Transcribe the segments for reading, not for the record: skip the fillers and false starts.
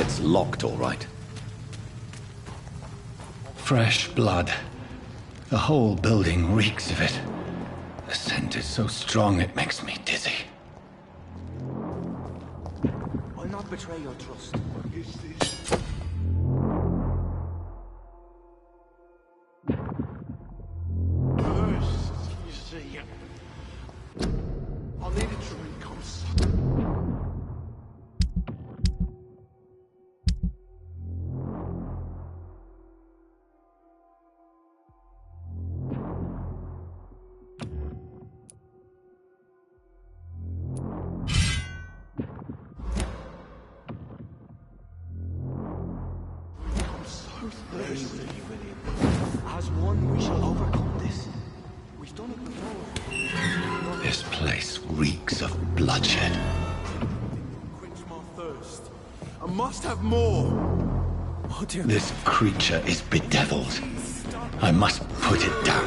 It's locked, all right. Fresh blood. The whole building reeks of it. The scent is so strong it makes me dizzy. I'll not betray your trust. I'll need a drink, I'm As one, we shall overcome this. We've done it before. This place reeks of bloodshed. quench my thirst. I must have more. Oh dear. This creature is bedeviled. I must put it down.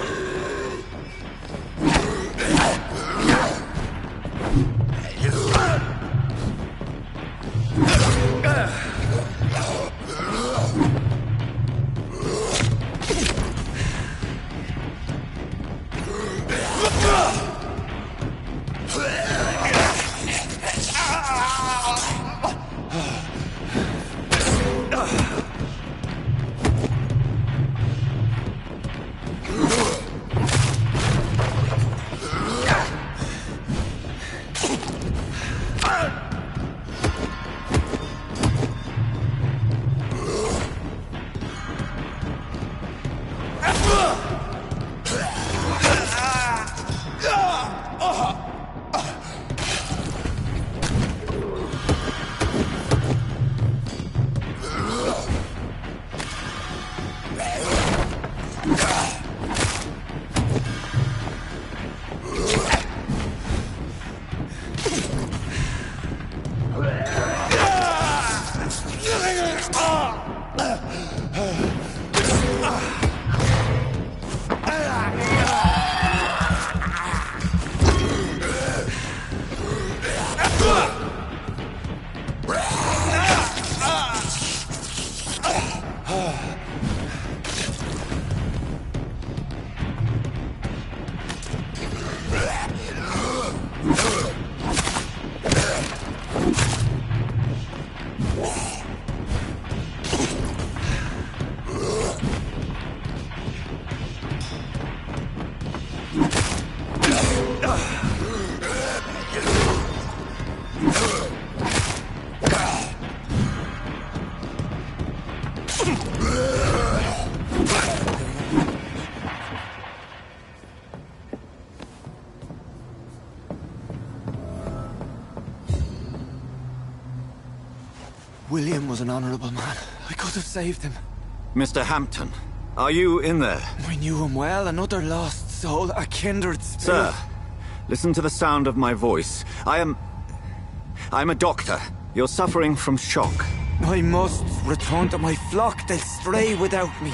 William was an honorable man. I could have saved him. Mr. Hampton, are you in there? I knew him well, another lost soul, a kindred spirit. Sir, listen to the sound of my voice. I'm a doctor. You're suffering from shock. I must return to my flock. They'll stray without me.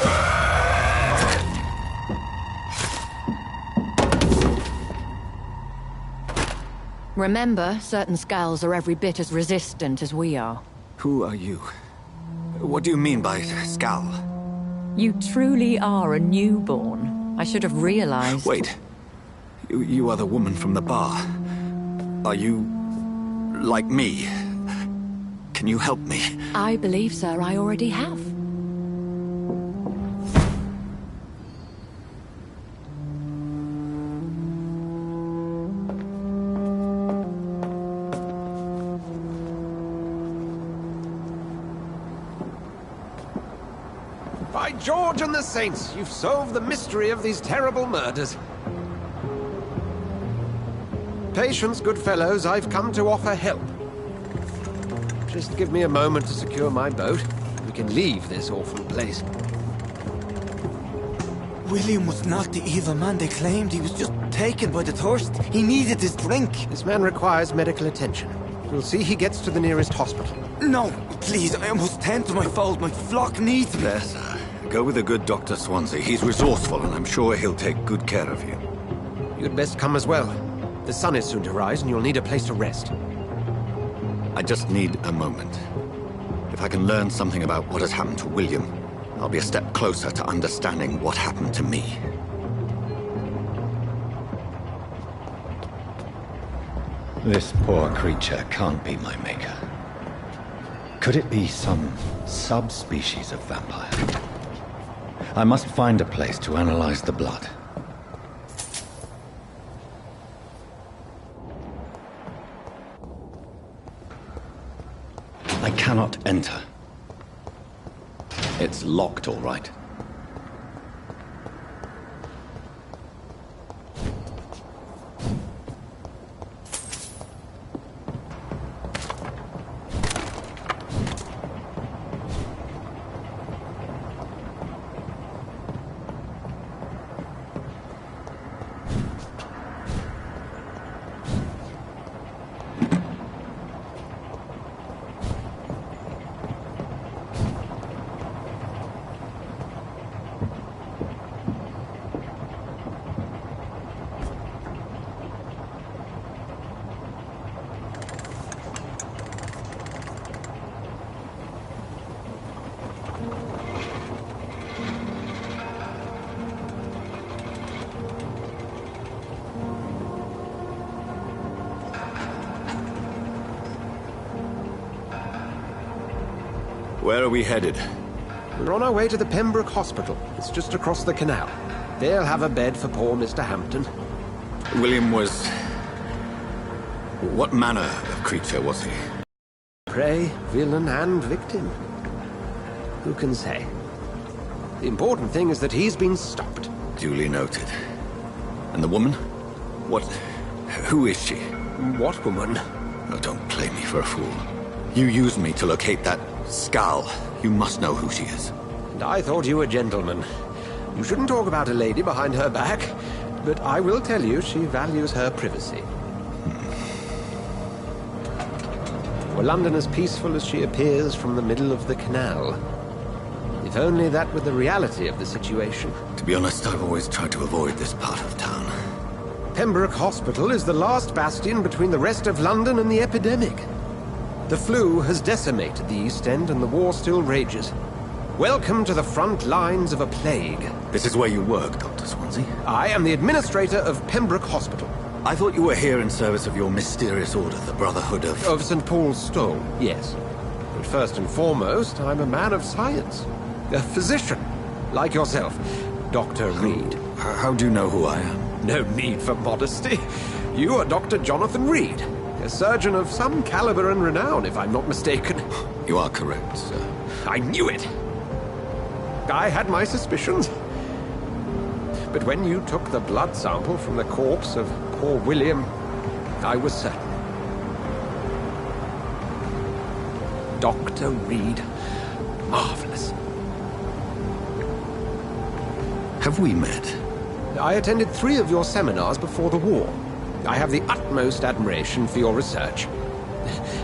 Remember, certain skulls are every bit as resistant as we are. Who are you? What do you mean by Skal? You truly are a newborn. I should have realized. Wait. You are the woman from the bar. Are you... like me? Can you help me? I believe, sir, I already have. By George and the Saints, you've solved the mystery of these terrible murders. Patience, good fellows, I've come to offer help. Just give me a moment to secure my boat. We can leave this awful place. William was not the evil man they claimed. He was just taken by the thirst. He needed his drink. This man requires medical attention. We'll see he gets to the nearest hospital. No, please, I must tend to my fold. My flock needs me. There, sir. Go with the good Dr. Swansea. He's resourceful, and I'm sure he'll take good care of you. You'd best come as well. The sun is soon to rise, and you'll need a place to rest. I just need a moment. If I can learn something about what has happened to William, I'll be a step closer to understanding what happened to me. This poor creature can't be my maker. Could it be some subspecies of vampire? I must find a place to analyze the blood. I cannot enter. It's locked, all right. Where are we headed? We're on our way to the Pembroke Hospital. It's just across the canal. They'll have a bed for poor Mr. Hampton. William was... What manner of creature was he? Prey, villain, and victim. Who can say? The important thing is that he's been stopped. Duly noted. And the woman? What... Who is she? What woman? Oh, don't play me for a fool. You used me to locate that skull. You must know who she is. And I thought you a gentleman. You shouldn't talk about a lady behind her back, but I will tell you she values her privacy. Were London as peaceful as she appears from the middle of the canal? If only that were the reality of the situation. To be honest, I've always tried to avoid this part of town. Pembroke Hospital is the last bastion between the rest of London and the epidemic. The flu has decimated the East End and the war still rages. Welcome to the front lines of a plague. This is where you work, Dr. Swansea? I am the administrator of Pembroke Hospital. I thought you were here in service of your mysterious order, the Brotherhood of... Of St. Paul's Stole, yes. But first and foremost, I'm a man of science. A physician, like yourself, Dr. Reed. How do you know who I am? No need for modesty. You are Dr. Jonathan Reed, a surgeon of some caliber and renown, if I'm not mistaken. You are correct, sir. I knew it! I had my suspicions. But when you took the blood sample from the corpse of poor William, I was certain. Dr. Reed. Marvelous. Have we met? I attended 3 of your seminars before the war. I have the utmost admiration for your research.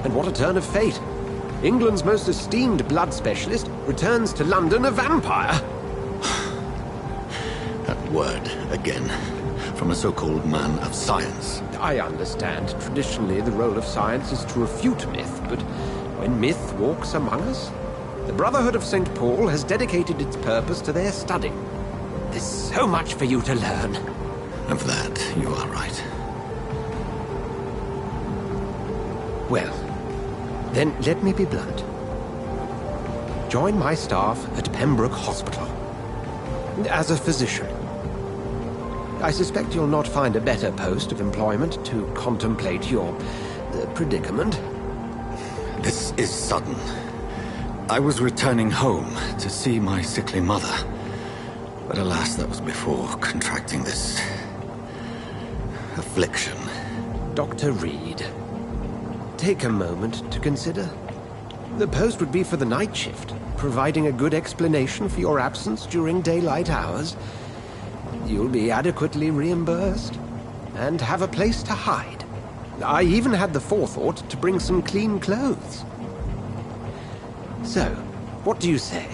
And what a turn of fate. England's most esteemed blood specialist returns to London a vampire. That word, again. From a so-called man of science. I understand. Traditionally, the role of science is to refute myth, but when myth walks among us, the Brotherhood of St. Paul has dedicated its purpose to their study. There's so much for you to learn. Of that, you are right. Well, then let me be blunt. Join my staff at Pembroke Hospital. As a physician. I suspect you'll not find a better post of employment to contemplate your predicament. This is sudden. I was returning home to see my sickly mother. But alas, that was before contracting this... affliction. Dr. Reed, take a moment to consider. The post would be for the night shift, providing a good explanation for your absence during daylight hours. You'll be adequately reimbursed, and have a place to hide. I even had the forethought to bring some clean clothes. So, what do you say?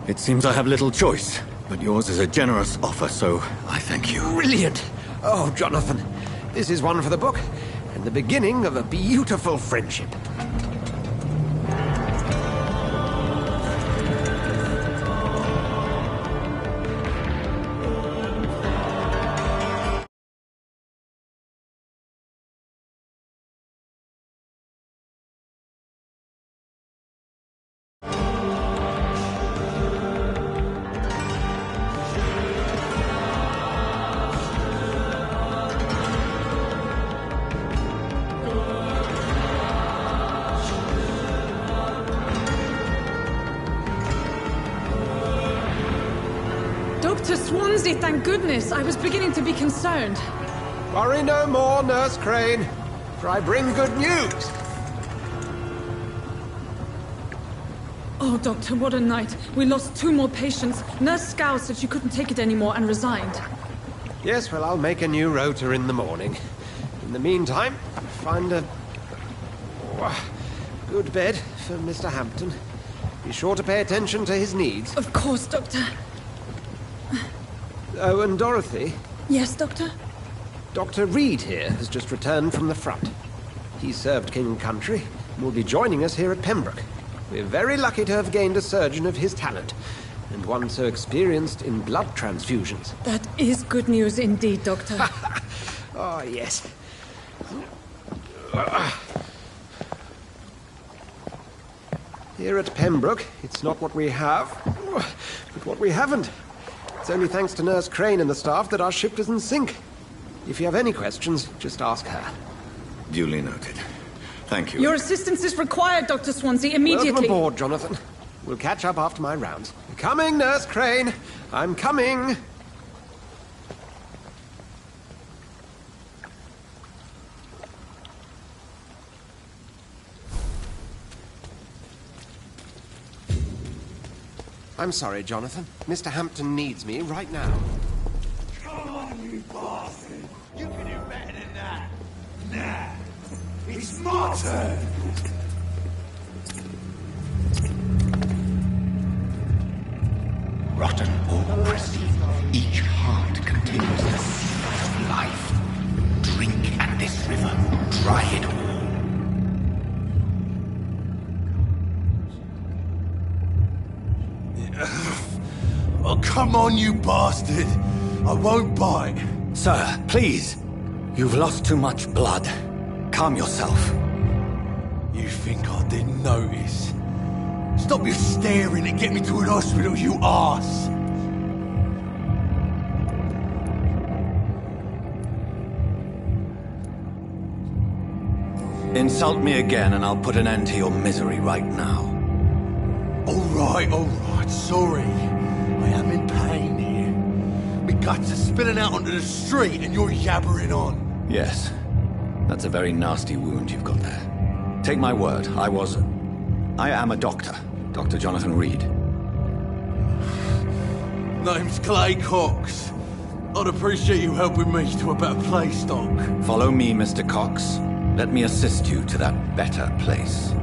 It seems I have little choice, but yours is a generous offer, so I thank you. Brilliant! Oh, Jonathan, this is one for the book. and the beginning of a beautiful friendship. Dr. Swansea, thank goodness. I was beginning to be concerned. Worry no more, Nurse Crane, for I bring good news. Oh, Doctor, what a night. We lost 2 more patients. Nurse Scow said she couldn't take it anymore and resigned. Yes, well, I'll make a new rota in the morning. In the meantime, find a good bed for Mr. Hampton. Be sure to pay attention to his needs. Of course, Doctor. Oh, and Dorothy, Yes, Doctor? Dr. Reed here has just returned from the front. He served King and Country and will be joining us here at Pembroke. We're very lucky to have gained a surgeon of his talent, and one so experienced in blood transfusions. That is good news indeed, Doctor. Oh, yes. Here at Pembroke, it's not what we have, but what we haven't. It's only thanks to Nurse Crane and the staff that our ship doesn't sink. If you have any questions, just ask her. Duly noted. Thank you. Your assistance is required, Dr. Swansea, immediately. Welcome aboard, Jonathan. We'll catch up after my rounds. Coming, Nurse Crane. I'm coming. I'm sorry, Jonathan. Mr. Hampton needs me right now. Come on, you bastard! You can do better than that. Nah. It's my turn. Rotten or pristine, each heart contains the seed of life. Drink at this river, dry it all. Oh, come on, you bastard! I won't bite. Sir, please. You've lost too much blood. Calm yourself. You think I didn't notice? Stop your staring and get me to an hospital, you arse! Insult me again and I'll put an end to your misery right now. All right, sorry. I am in pain here. My guts are spilling out onto the street and you're yabbering on. Yes. That's a very nasty wound you've got there. Take my word, I am a doctor. Dr. Jonathan Reed. Name's Clay Cox. I'd appreciate you helping me to a better place, Doc. Follow me, Mr. Cox. Let me assist you to that better place.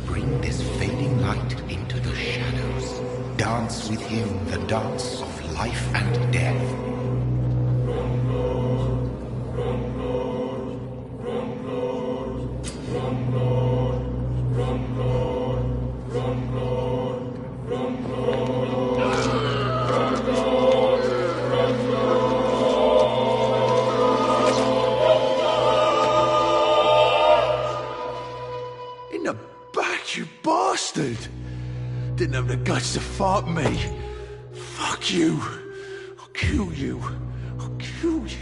Bring this fading light into the shadows. Dance with him the dance of life and death. In the back, you bastard! Didn't have the guts to fight me. Fuck you. I'll kill you. I'll kill you.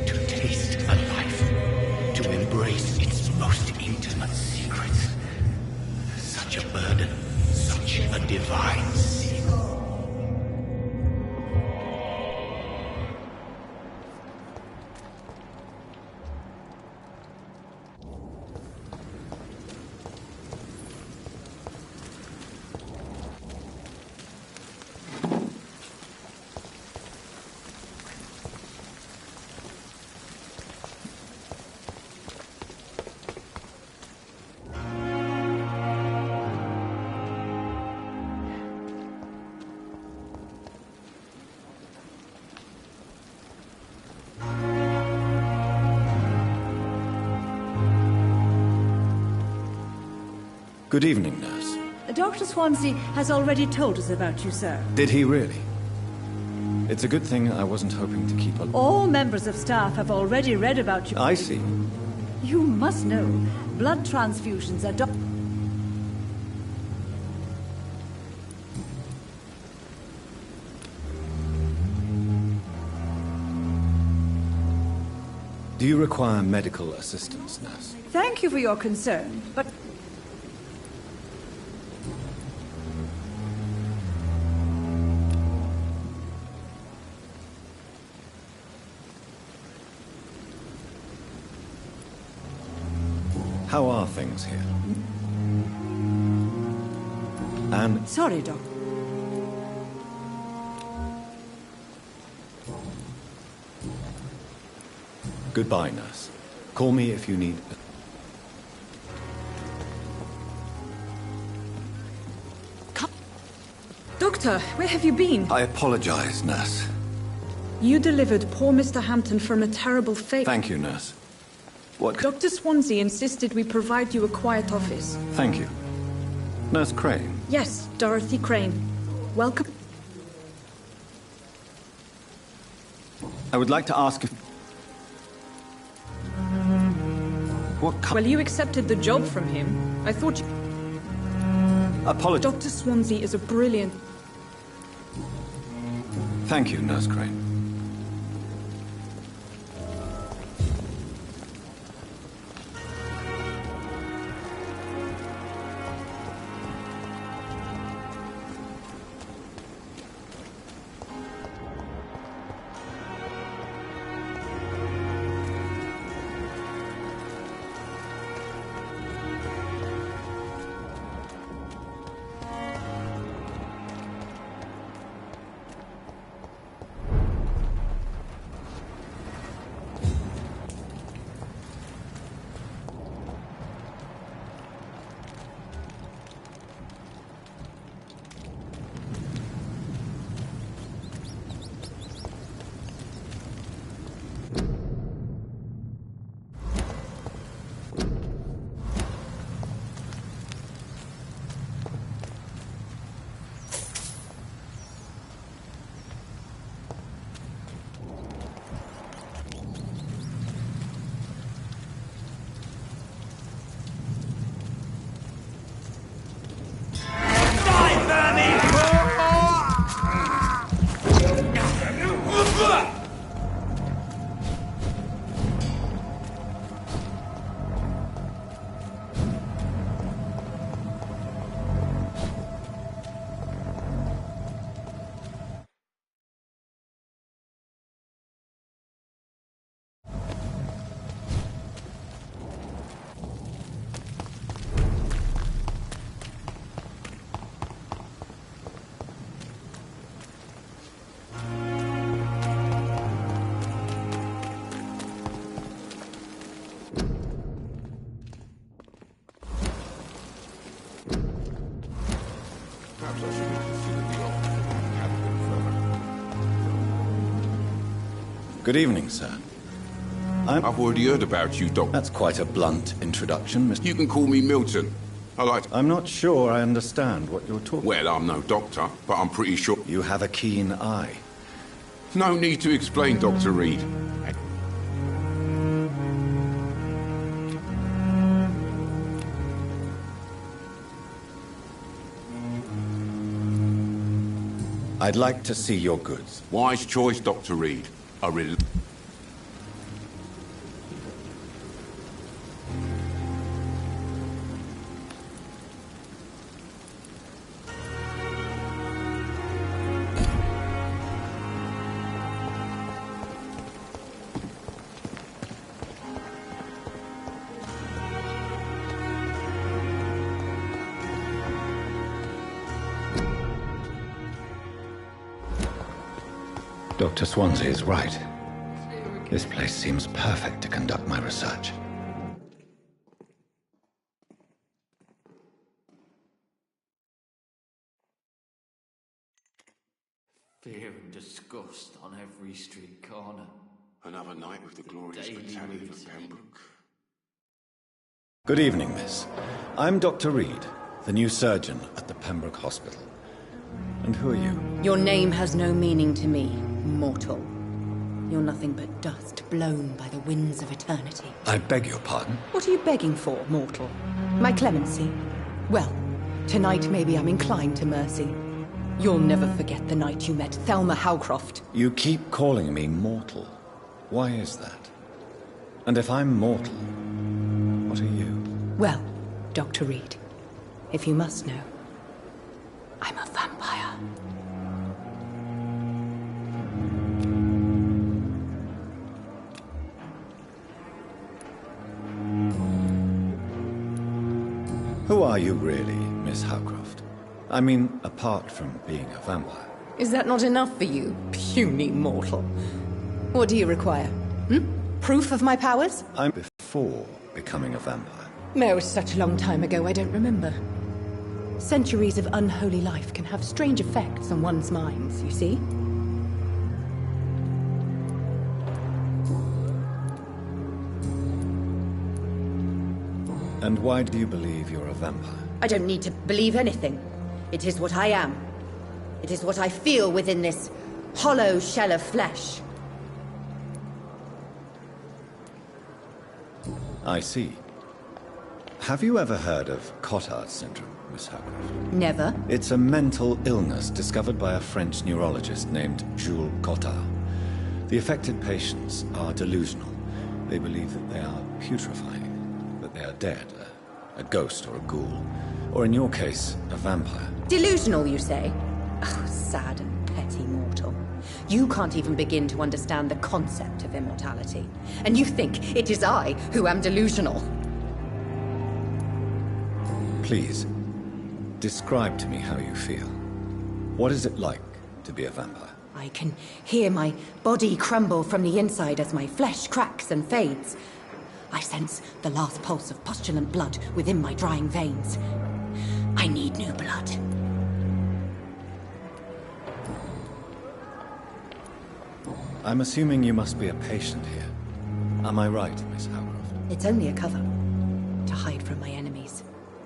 To taste the divine sin. Good evening, nurse. Dr. Swansea has already told us about you, sir. Did he really? It's a good thing I wasn't hoping to keep a... All members of staff have already read about you. I see. You must know, blood transfusions are... Do you require medical assistance, nurse? Thank you for your concern, but... How are things here? And... Sorry, Doc. Goodbye, nurse. Call me if you need... Doctor, where have you been? I apologize, nurse. You delivered poor Mr. Hampton from a terrible fate. Thank you, nurse. What... Dr. Swansea insisted we provide you a quiet office. Thank you. Nurse Crane. Yes, Dorothy Crane. Welcome. I would like to ask if... What Well, you accepted the job from him. I thought you... Apology. Dr. Swansea is a brilliant... Thank you, Nurse Crane. Good evening, sir. I've already heard about you, Doc. That's quite a blunt introduction, Mr. You can call me Milton. I'm not sure I understand what you're talking... Well, I'm no doctor, but I'm pretty sure... You have a keen eye. No need to explain, Dr. Reed. I'd like to see your goods. Wise choice, Dr. Reed. Dr. Swansea is right. This place seems perfect to conduct my research. Fear and disgust on every street corner. Another night with the glorious Daily battalion of routine. Pembroke. Good evening, miss. I'm Dr. Reed, the new surgeon at the Pembroke Hospital. And who are you? Your name has no meaning to me, mortal. You're nothing but dust blown by the winds of eternity. I beg your pardon? What are you begging for, mortal? My clemency? Well, tonight maybe I'm inclined to mercy. You'll never forget the night you met Thelma Howcroft. You keep calling me mortal. Why is that? And if I'm mortal, what are you? Well, Dr. Reed, if you must know, I'm a vampire. Who are you really, Miss Howcroft? I mean, apart from being a vampire. Is that not enough for you, puny mortal? What do you require? Proof of my powers? I'm before becoming a vampire. No, it was such a long time ago, I don't remember. Centuries of unholy life can have strange effects on one's minds, you see? And why do you believe you're a vampire? I don't need to believe anything. It is what I am. It is what I feel within this hollow shell of flesh. I see. Have you ever heard of Cotard syndrome, Miss Howcroft? Never. It's a mental illness discovered by a French neurologist named Jules Cotard. The affected patients are delusional. They believe that they are putrefying, that they are dead, a ghost or a ghoul, or in your case, a vampire. Delusional, you say? Oh, sad and petty mortal. You can't even begin to understand the concept of immortality. And you think it is I who am delusional. Please, describe to me how you feel. What is it like to be a vampire? I can hear my body crumble from the inside as my flesh cracks and fades. I sense the last pulse of postulant blood within my drying veins. I need new blood. I'm assuming you must be a patient here. Am I right, Miss Howcroft? It's only a cover. To hide from my enemies.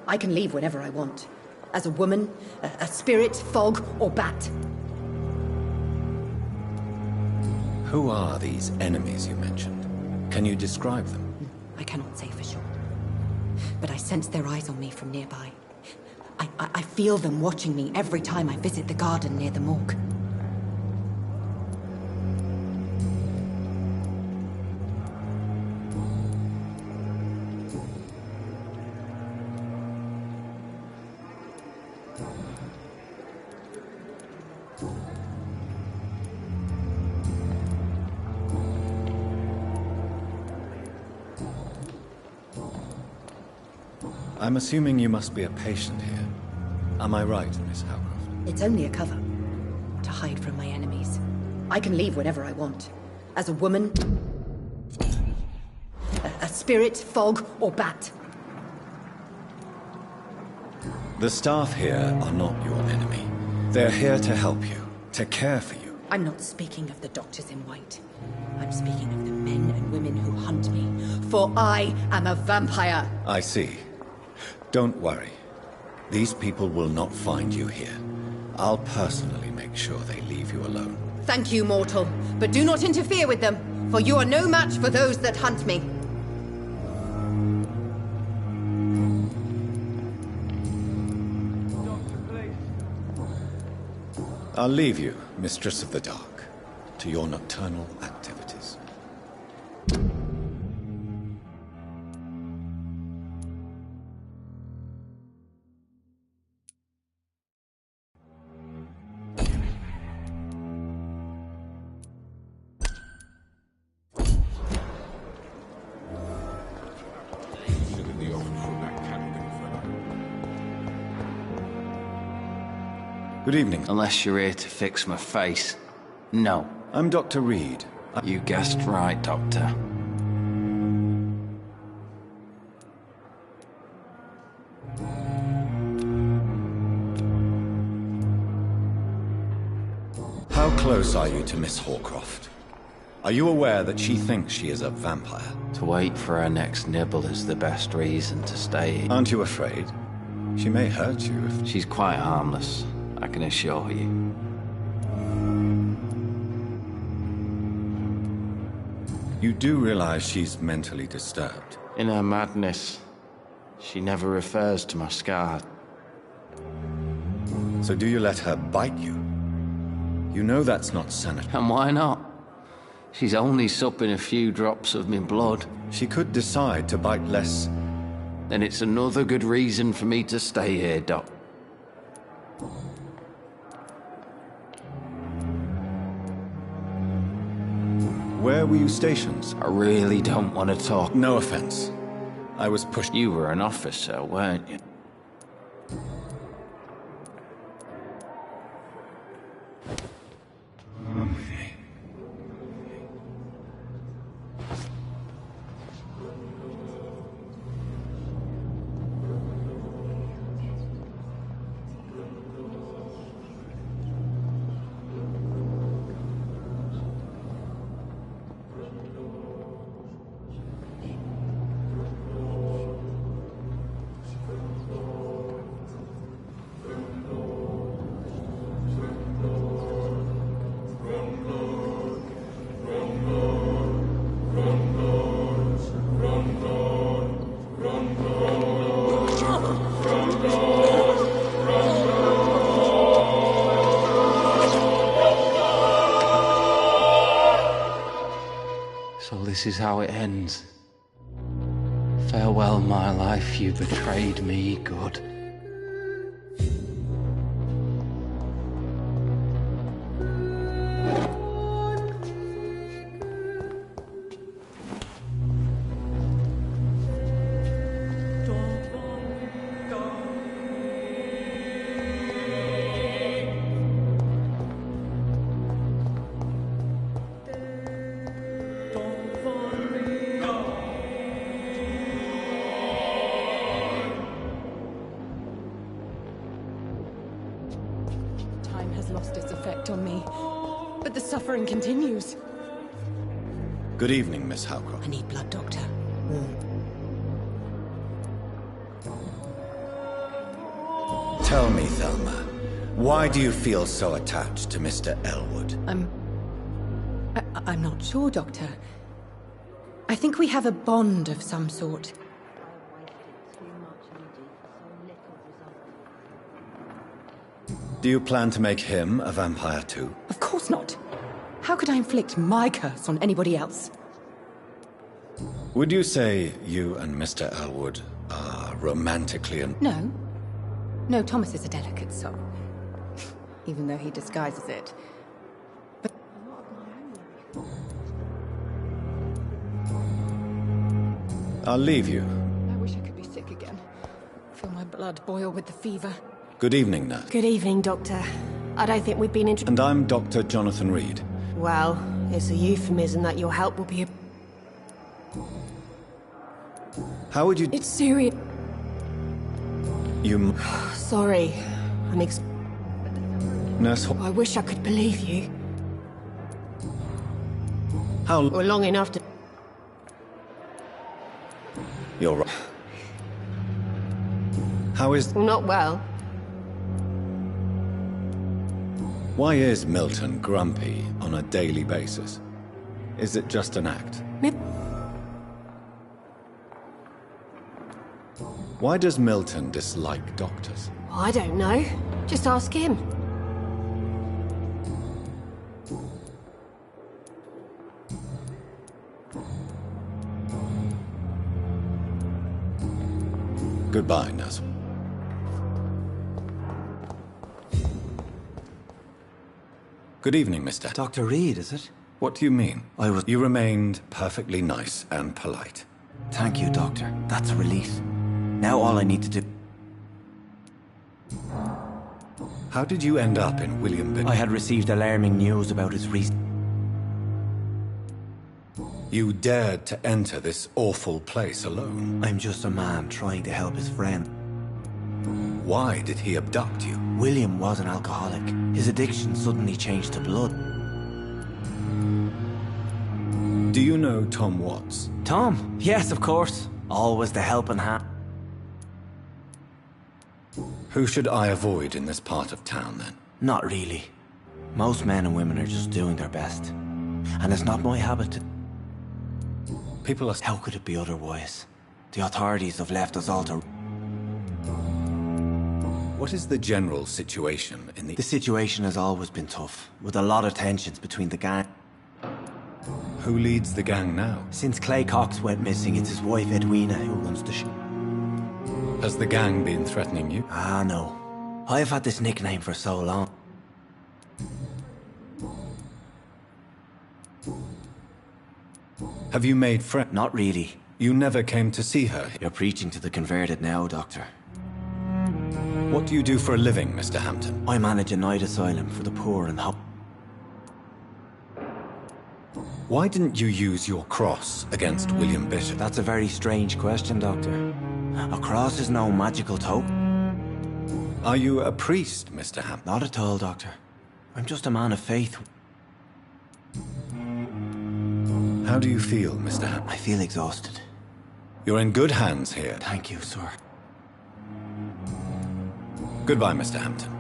I can leave whenever I want. As a woman, a spirit, fog, or bat. Who are these enemies you mentioned? Can you describe them? I cannot say for sure. But I sense their eyes on me from nearby. I feel them watching me every time I visit the garden near the morgue. I'm assuming you must be a patient here. Am I right, Miss Howcroft? It's only a cover. To hide from my enemies. I can leave whenever I want. As a woman, a spirit, fog, or bat. The staff here are not your enemy. They're here to help you, to care for you. I'm not speaking of the doctors in white. I'm speaking of the men and women who hunt me. For I am a vampire. I see. Don't worry. These people will not find you here. I'll personally make sure they leave you alone. Thank you, mortal. But do not interfere with them, for you are no match for those that hunt me. I'll leave you, Mistress of the Dark, to your nocturnal activities. Good evening. Unless you're here to fix my face. No. I'm Dr. Reed. You guessed right, Doctor. How close are you to Miss Horcroft? Are you aware that she thinks she is a vampire? To wait for her next nibble is the best reason to stay. Aren't you afraid? She may hurt you if... She's quite harmless, I can assure you. You do realize she's mentally disturbed? In her madness, she never refers to my scar. So do you let her bite you? You know that's not sanitary. And why not? She's only supping a few drops of my blood. She could decide to bite less. Then it's another good reason for me to stay here, Doc. Where were you stationed? I really don't want to talk. No offense. I was pushed... You were an officer, weren't you? So this is how it ends. Farewell, my life, you betrayed me, good. Time has lost its effect on me, but the suffering continues. Good evening, Miss Howcroft. I need blood, Doctor. Tell me, Thelma, why do you feel so attached to Mr. Elwood? I'm not sure, Doctor. I think we have a bond of some sort. Do you plan to make him a vampire too? Of course not. How could I inflict my curse on anybody else? Would you say you and Mr. Elwood are romantically and... No. No, Thomas is a delicate soul. Even though he disguises it. But... I'll leave you. I wish I could be sick again. Feel my blood boil with the fever. Good evening, nurse. Good evening, Doctor. I don't think we've been And I'm Dr. Jonathan Reed. Well, it's a euphemism that your help will be a... How would you... It's serious. You... Sorry. Nurse... I wish I could believe you. How... Or long enough to... You're right. How is... Not well. Why is Milton grumpy on a daily basis? Is it just an act? Why does Milton dislike doctors? I don't know. Just ask him. Goodbye, nurse. Good evening, mister. Dr. Reed, is it? What do you mean? You remained perfectly nice and polite. Thank you, Doctor. That's a relief. Now all I need to do... How did you end up in William Bin? I had received alarming news about his You dared to enter this awful place alone. I'm just a man trying to help his friend. Why did he abduct you? William was an alcoholic. His addiction suddenly changed to blood. Do you know Tom Watts? Tom? Yes, of course. Always the helping hand. Who should I avoid in this part of town, then? Not really. Most men and women are just doing their best. And it's not my habit to... People are... How could it be otherwise? The authorities have left us all to... What is the general situation in the... The situation has always been tough, with a lot of tensions between the gang. Who leads the gang now? Since Clay Cox went missing, it's his wife Edwina who runs the show. Has the gang been threatening you? Ah, no. I've had this nickname for so long. Have you made friends? Not really. You never came to see her? You're preaching to the converted now, Doctor. What do you do for a living, Mr. Hampton? I manage a night asylum for the poor and Why didn't you use your cross against William Bishop? That's a very strange question, Doctor. A cross is no magical token. Are you a priest, Mr. Hampton? Not at all, Doctor. I'm just a man of faith. How do you feel, Mr. Hampton? I feel exhausted. You're in good hands here. Thank you, sir. Goodbye, Mr. Hampton.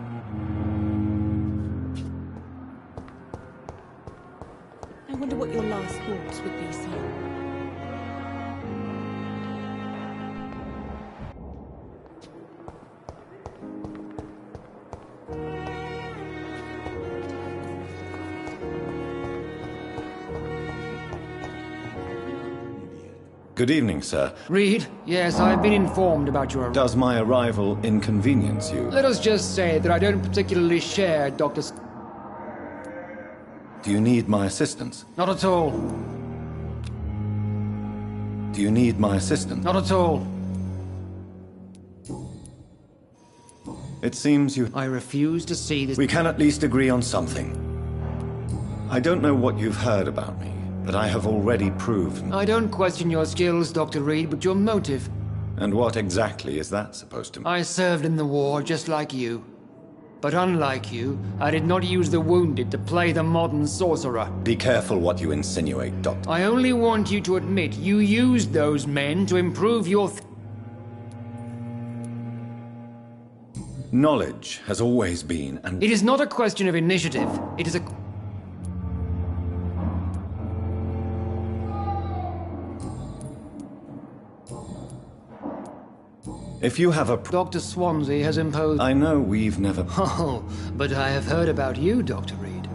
I wonder what your last thoughts would be, sir. Good evening, sir. Reed, yes, I've been informed about your arrival. Does my arrival inconvenience you? Let us just say that I don't particularly share Dr. Do you need my assistance? Not at all. Do you need my assistance? Not at all. It seems you... I refuse to see this... We can at least agree on something. I don't know what you've heard about me, but I have already proved... I don't question your skills, Dr. Reed, but your motive. And what exactly is that supposed to mean? I served in the war just like you. But unlike you, I did not use the wounded to play the modern sorcerer. Be careful what you insinuate, Doctor. I only want you to admit you used those men to improve your... Knowledge has always been and... It is not a question of initiative. It is a... If you have a... Dr. Swansea has imposed... I know we've never... Oh, but I have heard about you, Dr. Reed.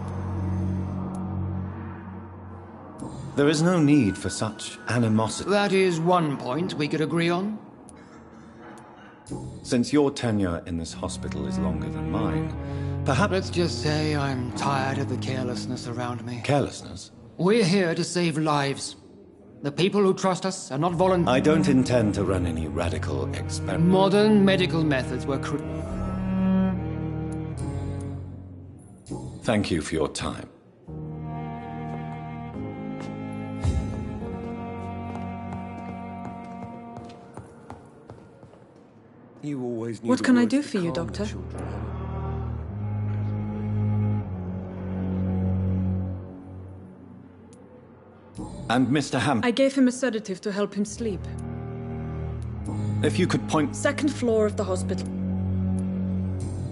There is no need for such animosity. That is one point we could agree on. Since your tenure in this hospital is longer than mine, perhaps... Let's just say I'm tired of the carelessness around me. Carelessness? We're here to save lives. The people who trust us are not volunteers. I don't intend to run any radical experiments. Modern medical methods were Thank you for your time. You always knew What the can I words do to for you, calm the Doctor? children. And Mr. Hampton... I gave him a sedative to help him sleep. If you could point... Second floor of the hospital.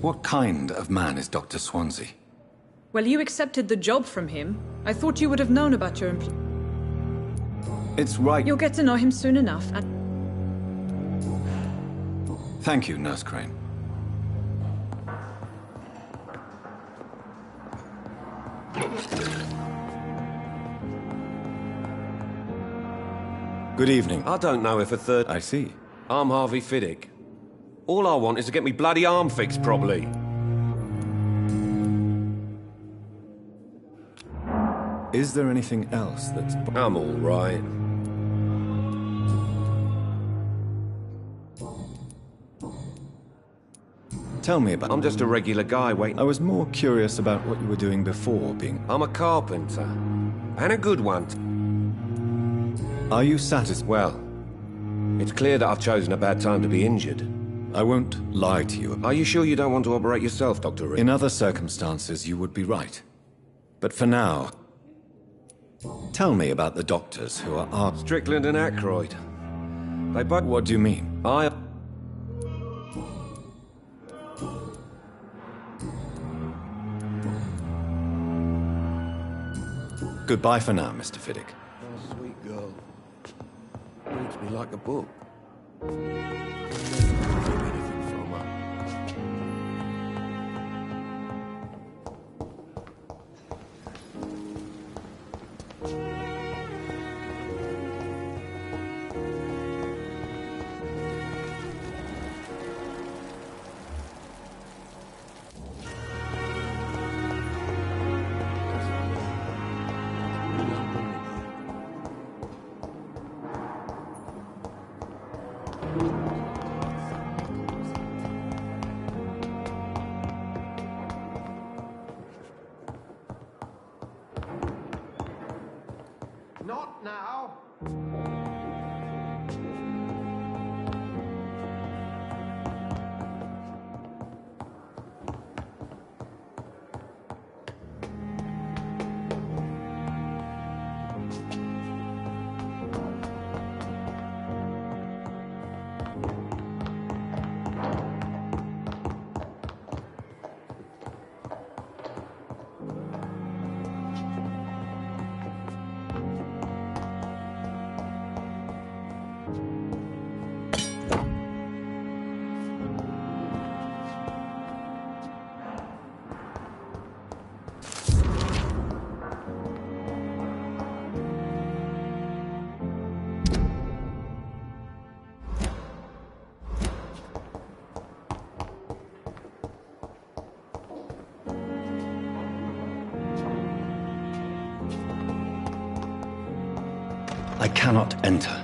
What kind of man is Dr. Swansea? Well, you accepted the job from him. I thought you would have known about your employee. It's right... You'll get to know him soon enough, and... Thank you, Nurse Crane. Good evening. I don't know if a third... I see. I'm Harvey Fiddick. All I want is to get me bloody arm fixed properly. Is there anything else that's... I'm all right. Tell me about... I'm just a regular guy waiting... I was more curious about what you were doing before being... I'm a carpenter. And a good one. Are you satisfied? Well, it's clear that I've chosen a bad time to be injured. I won't lie to you. Are you sure you don't want to operate yourself, Dr. Reed? In other circumstances, you would be right. But for now, tell me about the doctors who are Strickland and Aykroyd. They both... What do you mean? Goodbye for now, Mr. Fiddick. Oh, sweet girl. Reads me like a book. Not now. I cannot enter.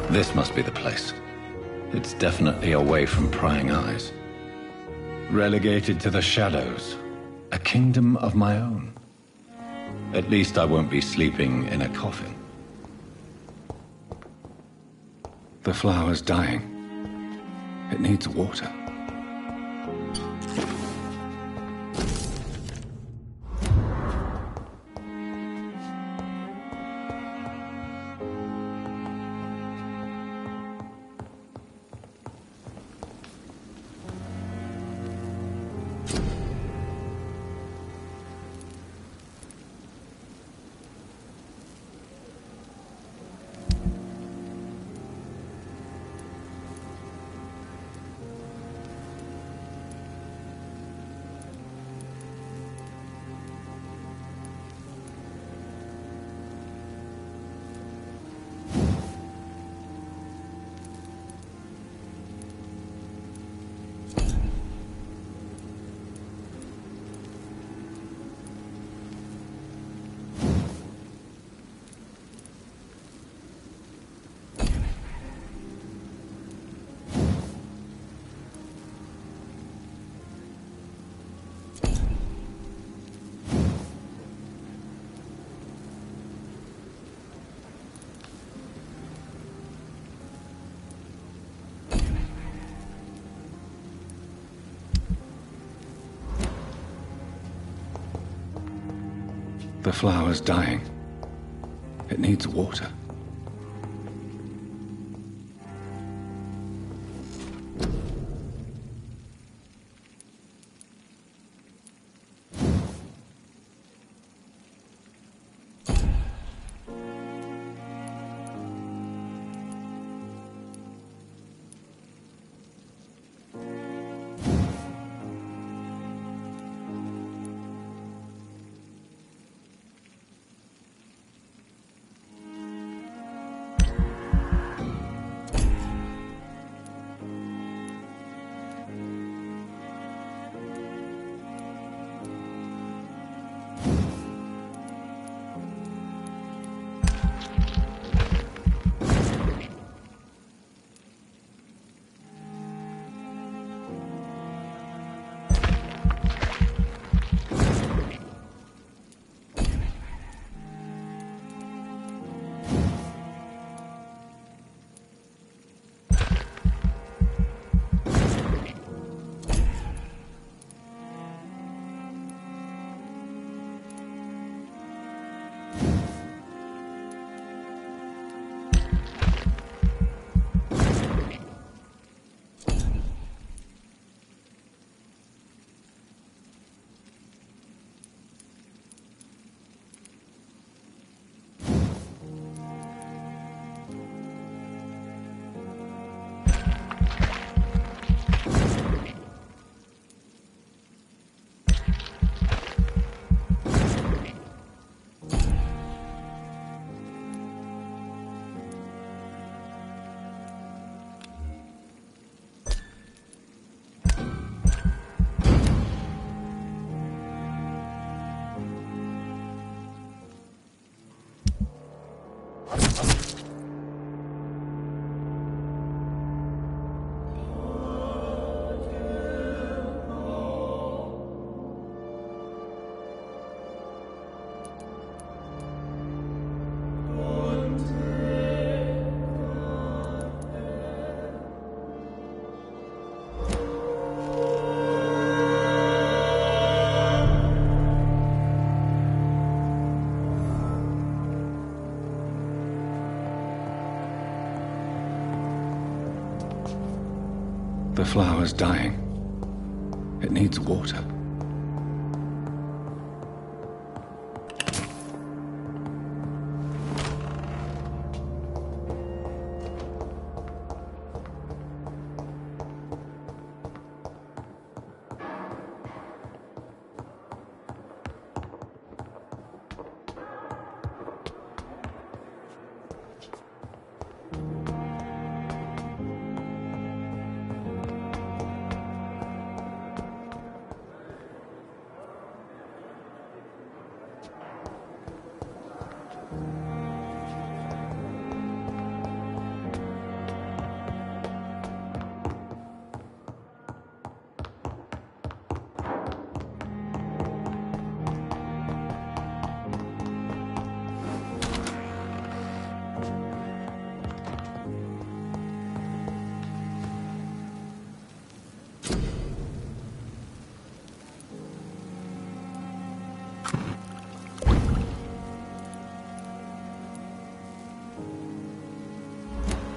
This must be the place. It's definitely away from prying eyes. Relegated to the shadows. A kingdom of my own. At least I won't be sleeping in a coffin. The flower's dying. It needs water. The flower's dying. It needs water. The flower's dying. It needs water.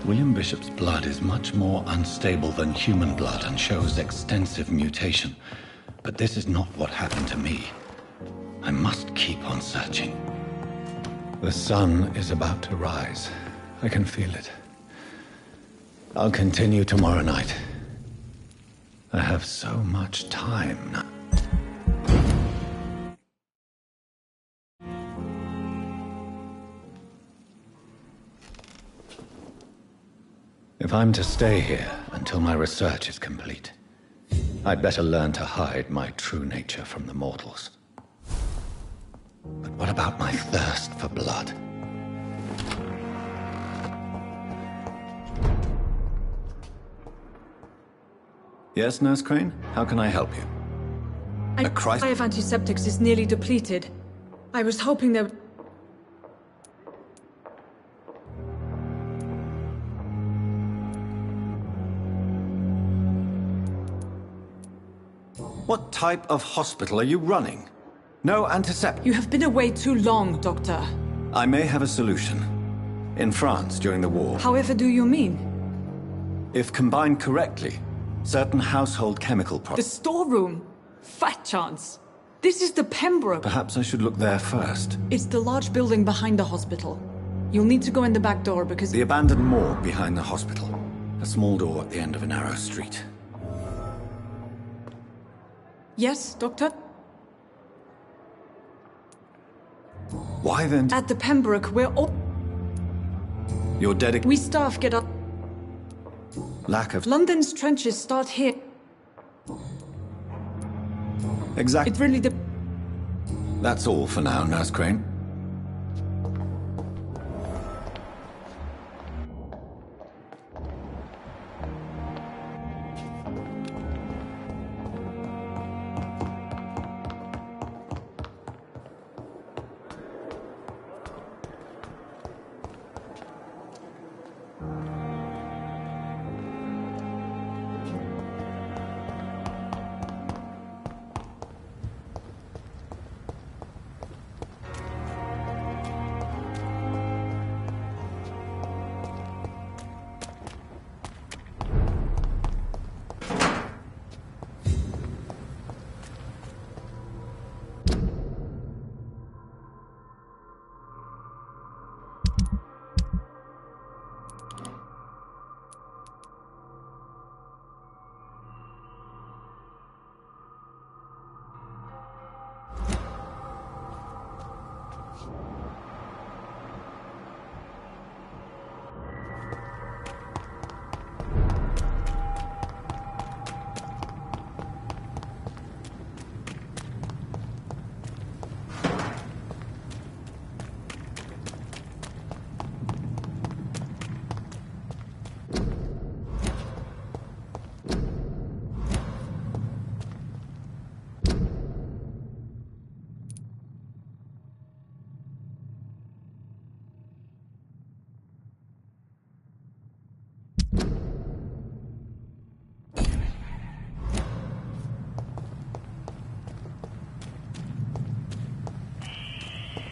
William Bishop's blood is much more unstable than human blood and shows extensive mutation. But this is not what happened to me. I must keep on searching. The sun is about to rise. I can feel it. I'll continue tomorrow night. I have so much time now. If I'm to stay here until my research is complete, I'd better learn to hide my true nature from the mortals. But what about my thirst for blood? Yes, Nurse Crane? How can I help you? A supply of antiseptics is nearly depleted. I was hoping there... What type of hospital are you running? No antiseptic. You have been away too long, Doctor. I may have a solution. In France during the war. However do you mean? If combined correctly, certain household chemical The products. storeroom? Fat chance. This is the Pembroke. Perhaps I should look there first. It's the large building behind the hospital. You'll need to go in the back door because... The abandoned morgue behind the hospital. A small door at the end of a narrow street. Yes, Doctor? Why then? At the Pembroke, we're all... Your dedication. We staff get up... Lack of... London's trenches start here. Exactly. It really... That's all for now, Nurse Crane.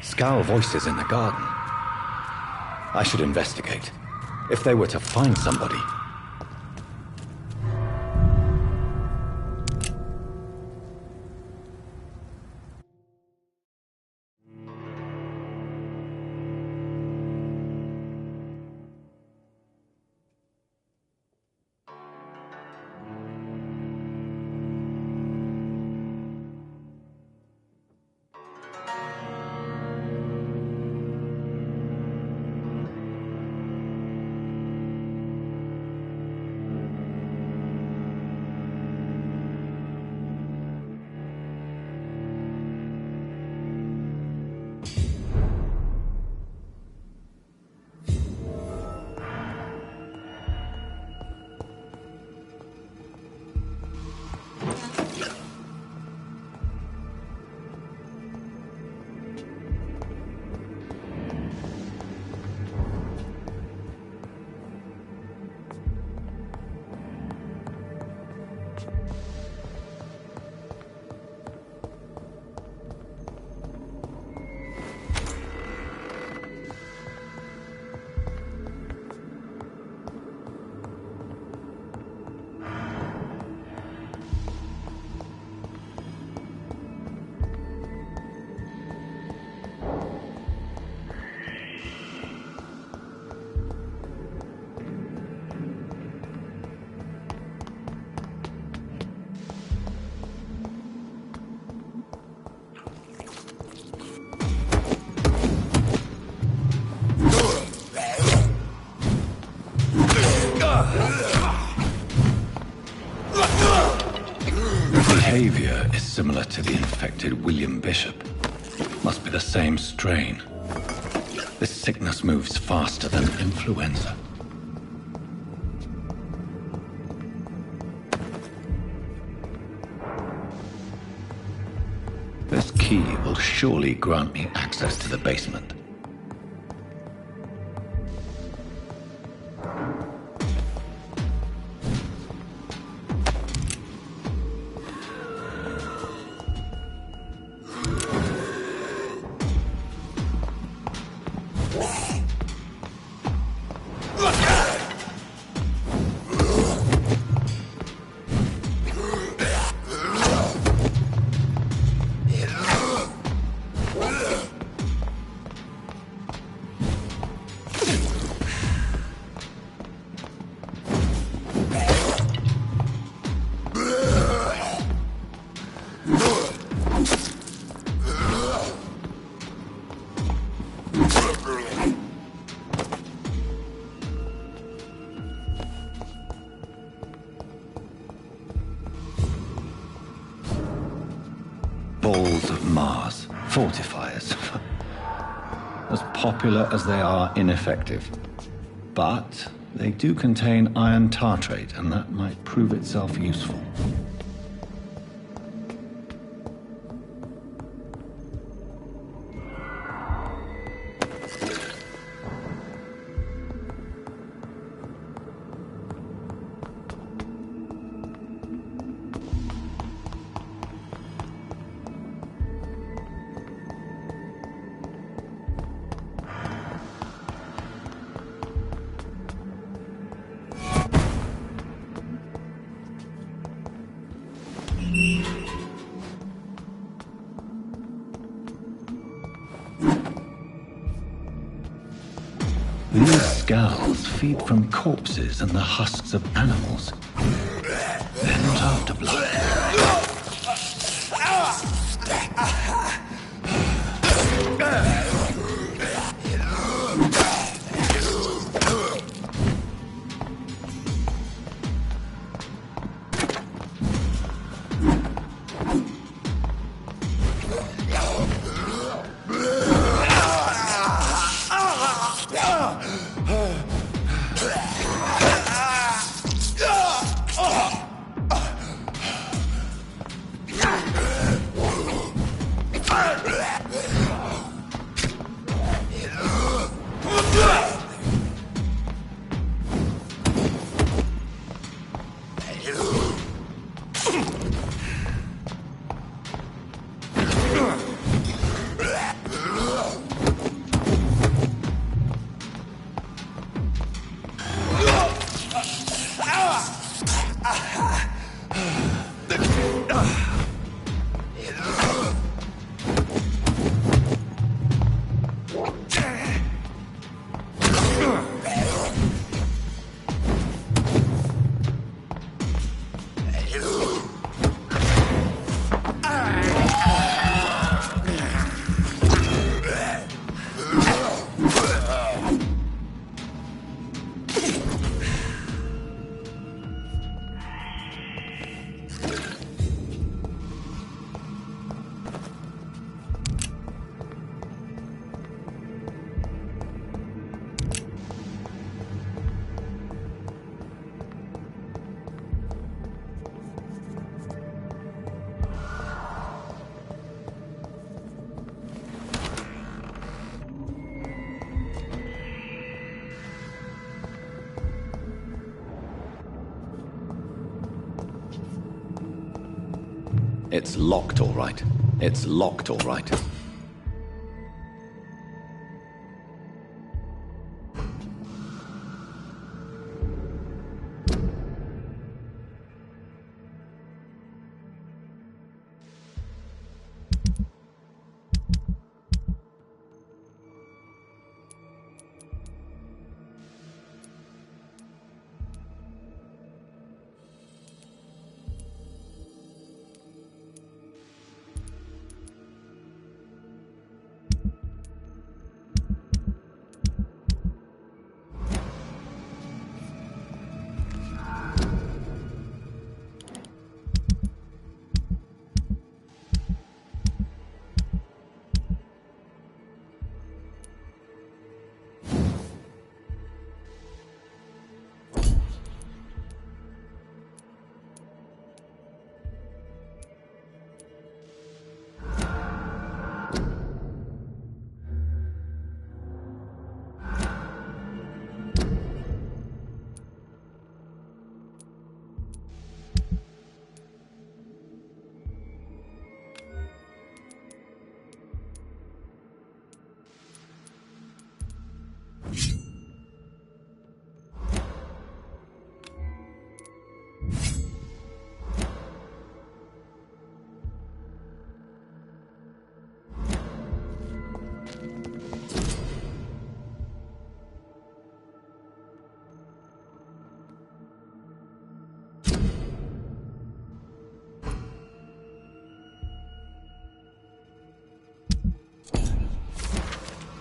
Scowl voices in the garden. I should investigate. If they were to find somebody. similar to the infected William Bishop. Must be the same strain. This sickness moves faster than influenza. This key will surely grant me access to the basement. Balls of Mars, fortifiers. As popular as they are ineffective. But they do contain iron tartrate, and that might prove itself useful. These scowls feed from corpses and the husks of animals. They're not after blood. It's locked, all right. It's locked, all right.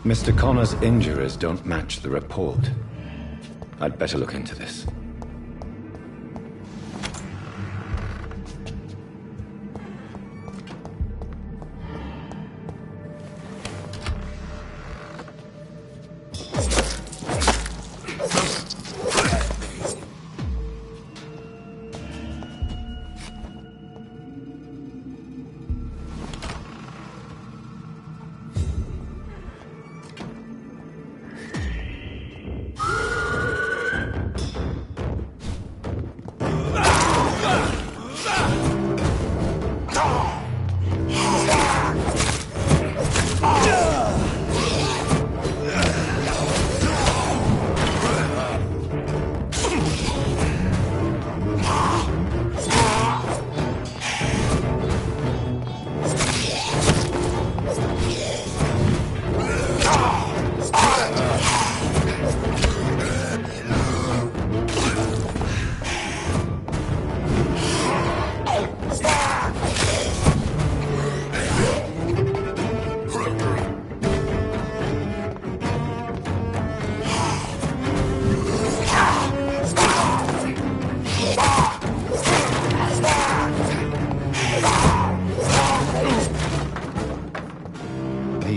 Mr. Connor's injuries don't match the report. I'd better look into this.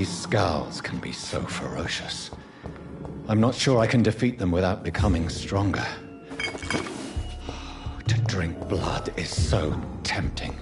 Scowls can be so ferocious. I'm not sure I can defeat them without becoming stronger. To drink blood is so tempting.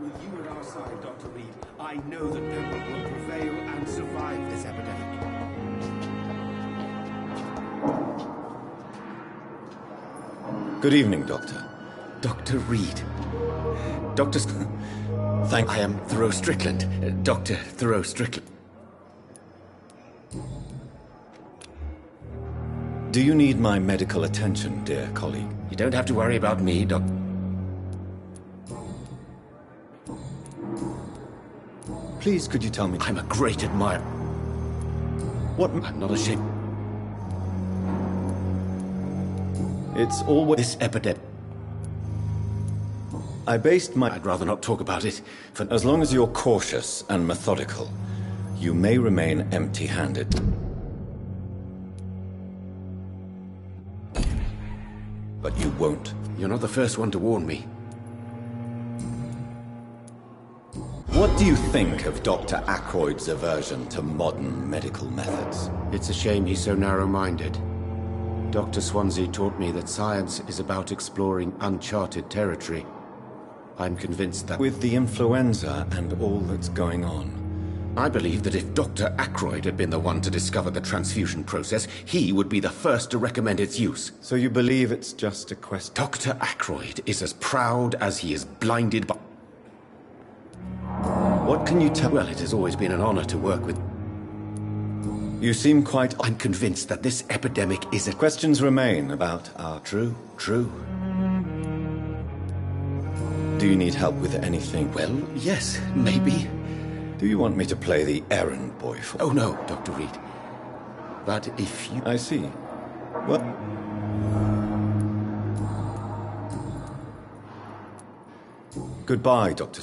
With you at our side, Dr. Reed, I know that Pembroke will prevail and survive this epidemic. Good evening, Doctor. Dr. Reed. Dr. I am Thoreau Strickland. Dr. Thoreau Strickland. Do you need my medical attention, dear colleague? You don't have to worry about me, Doc. Please, could you tell me? I'm a great admirer. What? I'm not ashamed. It's always this epidemic. I based my... I'd rather not talk about it. For as long as you're cautious and methodical, you may remain empty-handed. But you won't. You're not the first one to warn me. What do you think of Dr. Ackroyd's aversion to modern medical methods? It's a shame he's so narrow-minded. Dr. Swansea taught me that science is about exploring uncharted territory. I'm convinced that... With the influenza and all that's going on... I believe that if Dr. Ackroyd had been the one to discover the transfusion process, he would be the first to recommend its use. So you believe it's just a question... Dr. Ackroyd is as proud as he is blinded by... What can you tell... Well, it has always been an honor to work with... You seem quite... I'm convinced that this epidemic is a... Questions remain about our... True. Do you need help with anything? Well, yes, maybe. Do you want me to play the errand boy for... Oh, no, Dr. Reed. But if you... I see. Well... Goodbye, Dr.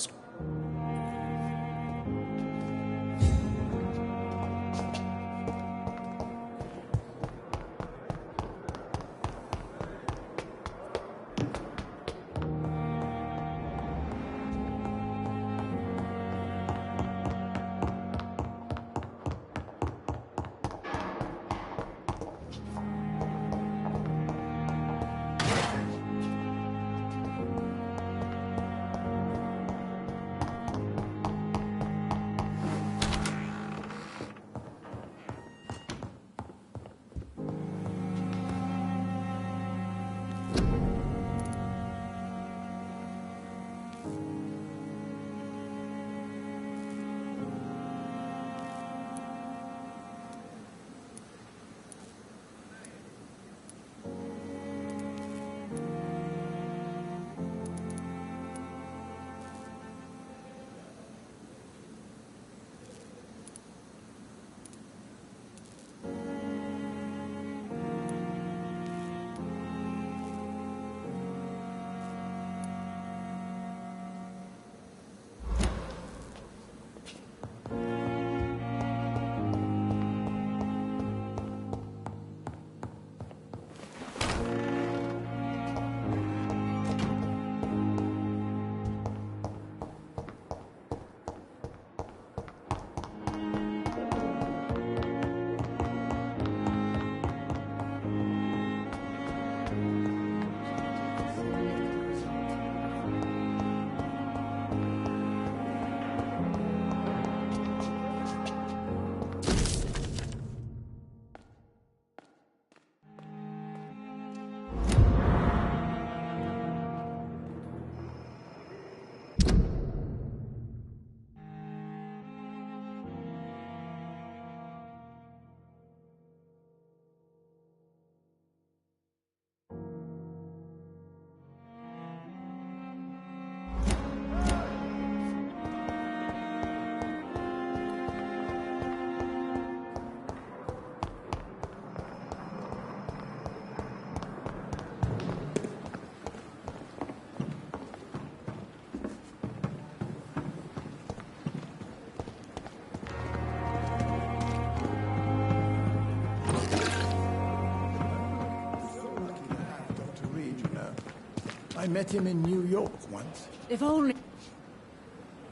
I met him in New York once. If only...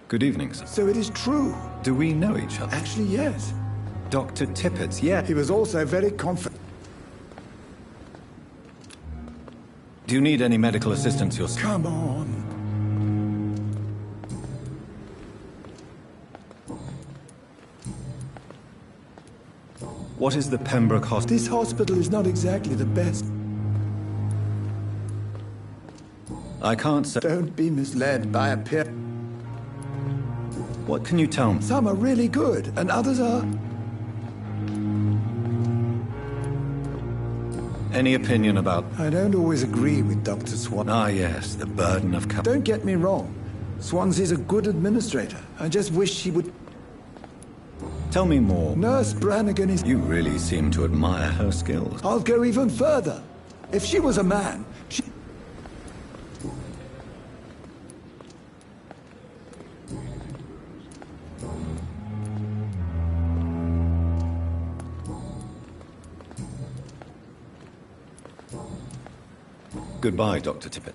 Good evening, sir. So it is true. Do we know each other? Actually, yes. Dr. Tippett's, yeah. He was also very confident. Do you need any medical assistance yourself? Come on. What is the Pembroke Hospital? This hospital is not exactly the best. I can't say. Don't be misled by a peer. What can you tell me? Some are really good, and others are... Any opinion about... I don't always agree with Dr. Swan. Ah, yes, the burden of... Don't get me wrong. Swansea's a good administrator. I just wish she would... Tell me more. Nurse Brannigan is... You really seem to admire her skills. I'll go even further. If she was a man, she... Goodbye, Dr. Tippett.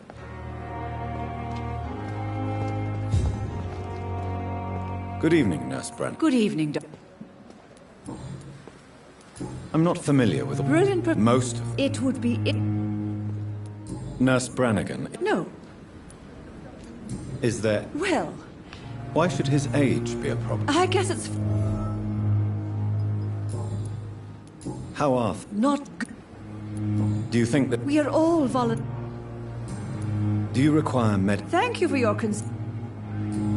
Good evening, Nurse Brannigan. Good evening, Doctor. I'm not familiar with... Brilliant... Most of... It would be... Nurse Brannigan. No. Is there... Well... Why should his age be a problem? I guess it's... How are... Not... Do you think that... We are all volunteers. Do you require med... Thank you for your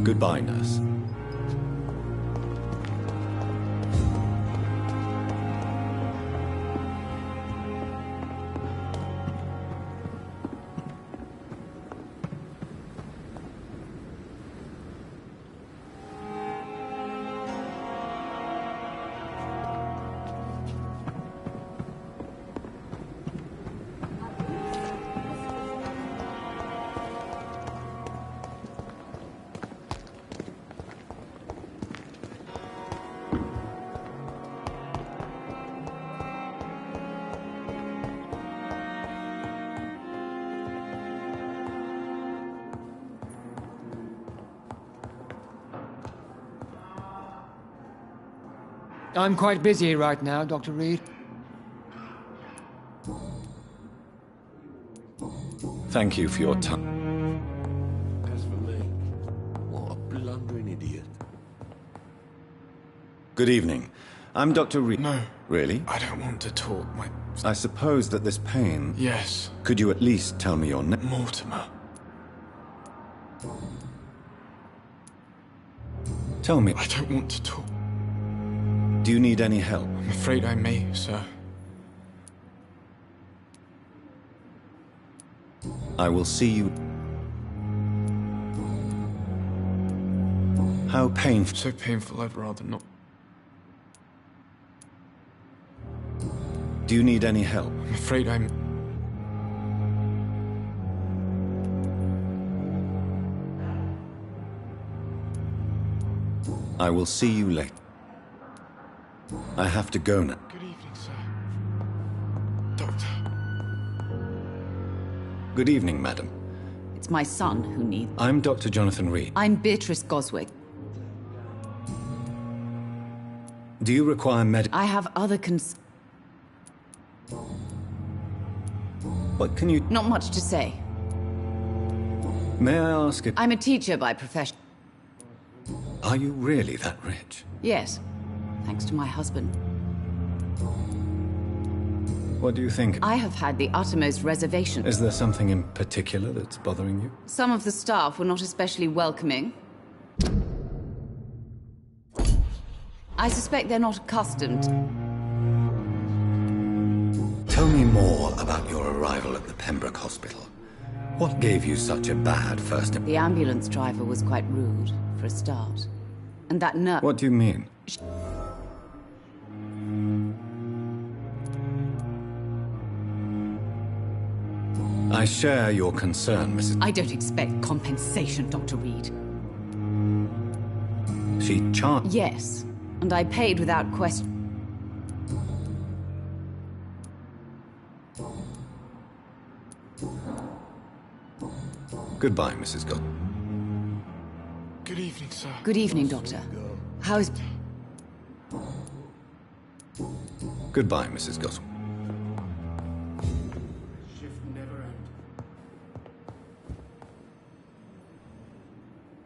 Goodbye, nurse. I'm quite busy right now, Dr. Reed. Thank you for your time. As for me, what a blundering idiot. Good evening. I'm Dr. Reed. No. Really? I don't want to talk. I suppose that this pain... Yes. Could you at least tell me your name? Mortimer. Tell me... I don't want to talk. Do you need any help? I'm afraid I may, sir. I will see you... How painful... So painful, I'd rather not. Do you need any help? I'm afraid I'm... I will see you later. I have to go now. Good evening, sir. Doctor. Good evening, madam. It's my son who needs... I'm Dr. Jonathan Reed. I'm Beatrice Goswick. Do you require I have other What can you... Not much to say. May I ask if... I'm a teacher by profession. Are you really that rich? Yes, thanks to my husband. What do you think? I have had the uttermost reservation. Is there something in particular that's bothering you? Some of the staff were not especially welcoming. I suspect they're not accustomed. Tell me more about your arrival at the Pembroke Hospital. What gave you such a bad first impression? The ambulance driver was quite rude, for a start. And that nurse... What do you mean? I share your concern, Mrs. I don't expect compensation, Dr. Reed. She charged... Yes, and I paid without question. Goodbye, Mrs. God. Good evening, sir. Good evening, Doctor. How is... Goodbye, Mrs. Goss.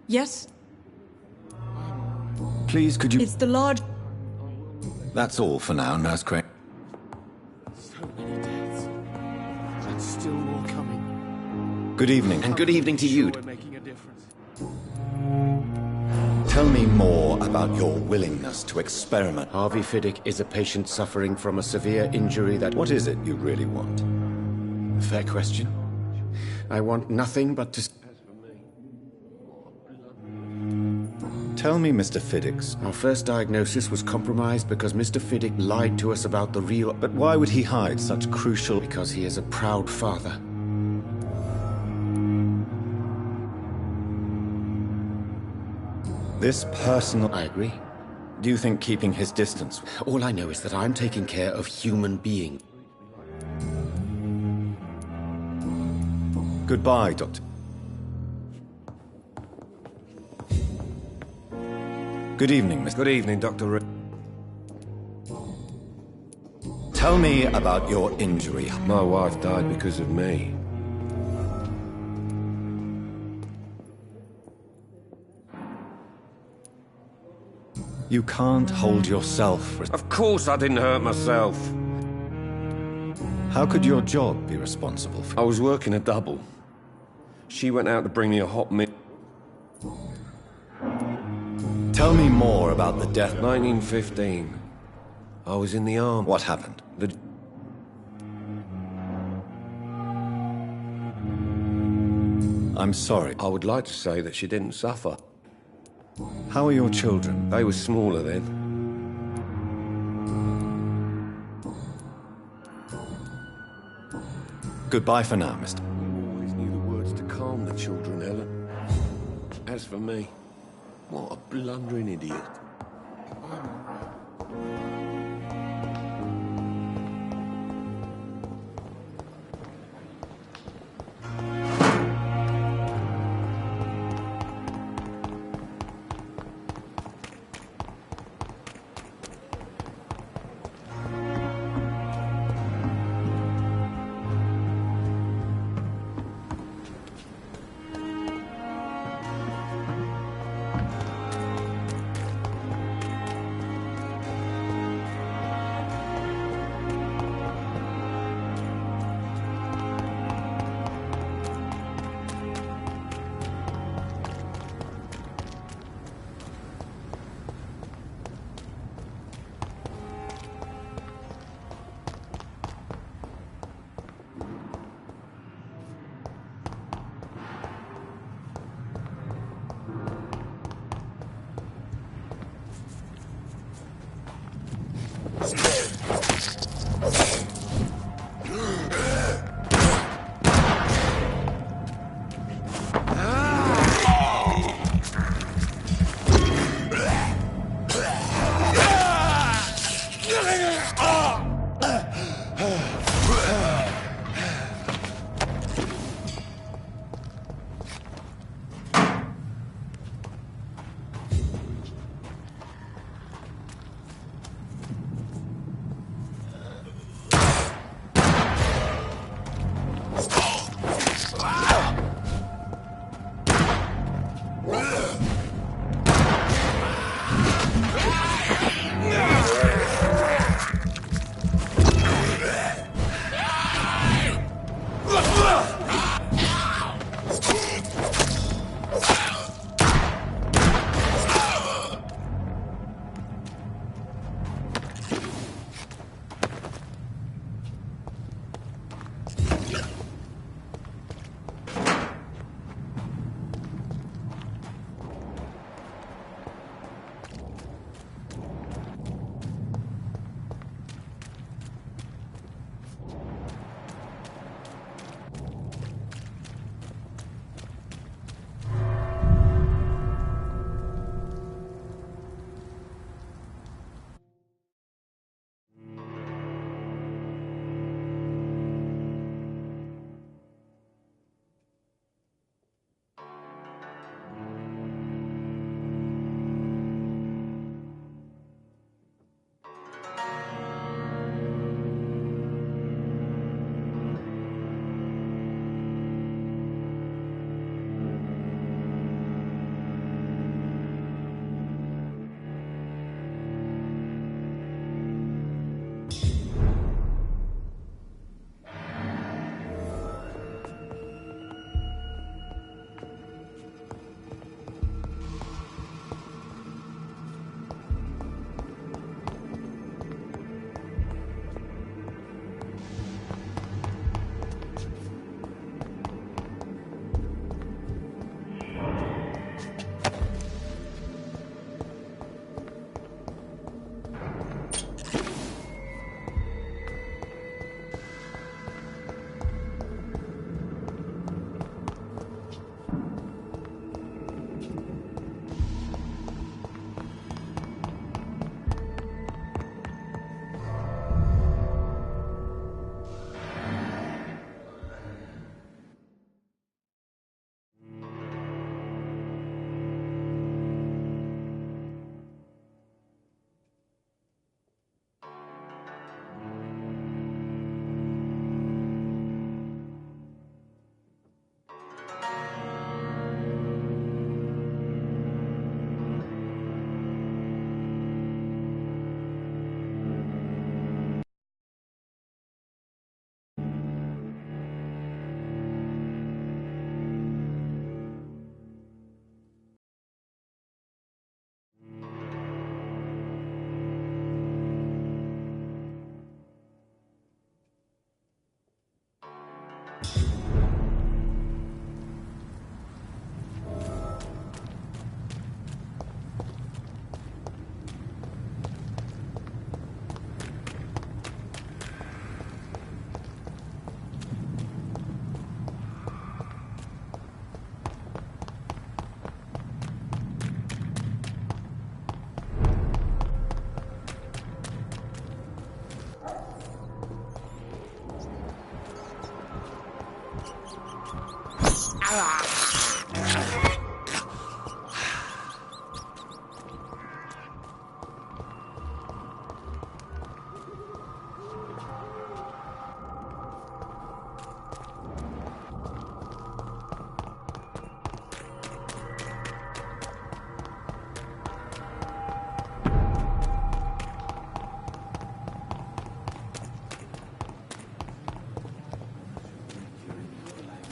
Yes? Please, could you... It's the large... That's all for now, Nurse Crane. So many deaths. And still more coming. Good evening. And good evening to you. We're making a difference. Tell me more about your willingness to experiment. Harvey Fiddick is a patient suffering from a severe injury that... What is it you really want? Fair question. I want nothing but to... Tell me, Mr. Fiddicks. Our first diagnosis was compromised because Mr. Fiddick lied to us about the real... But why would he hide such crucial... Because he is a proud father. This personal... I agree. Do you think keeping his distance... All I know is that I'm taking care of human beings. Goodbye, Doctor. Good evening, Mr. Good evening, Dr. Tell me about your injury. My wife died because of me. You can't hold yourself... Of course I didn't hurt myself. How could your job be responsible for... I was working a double. She went out to bring me a hot meal. Tell me more about the death... 1915. I was in the army. What happened? I'm sorry. I would like to say that she didn't suffer. How are your children? They were smaller then. Goodbye for now, Mr. You always knew the words to calm the children, Helen. As for me, what a blundering idiot.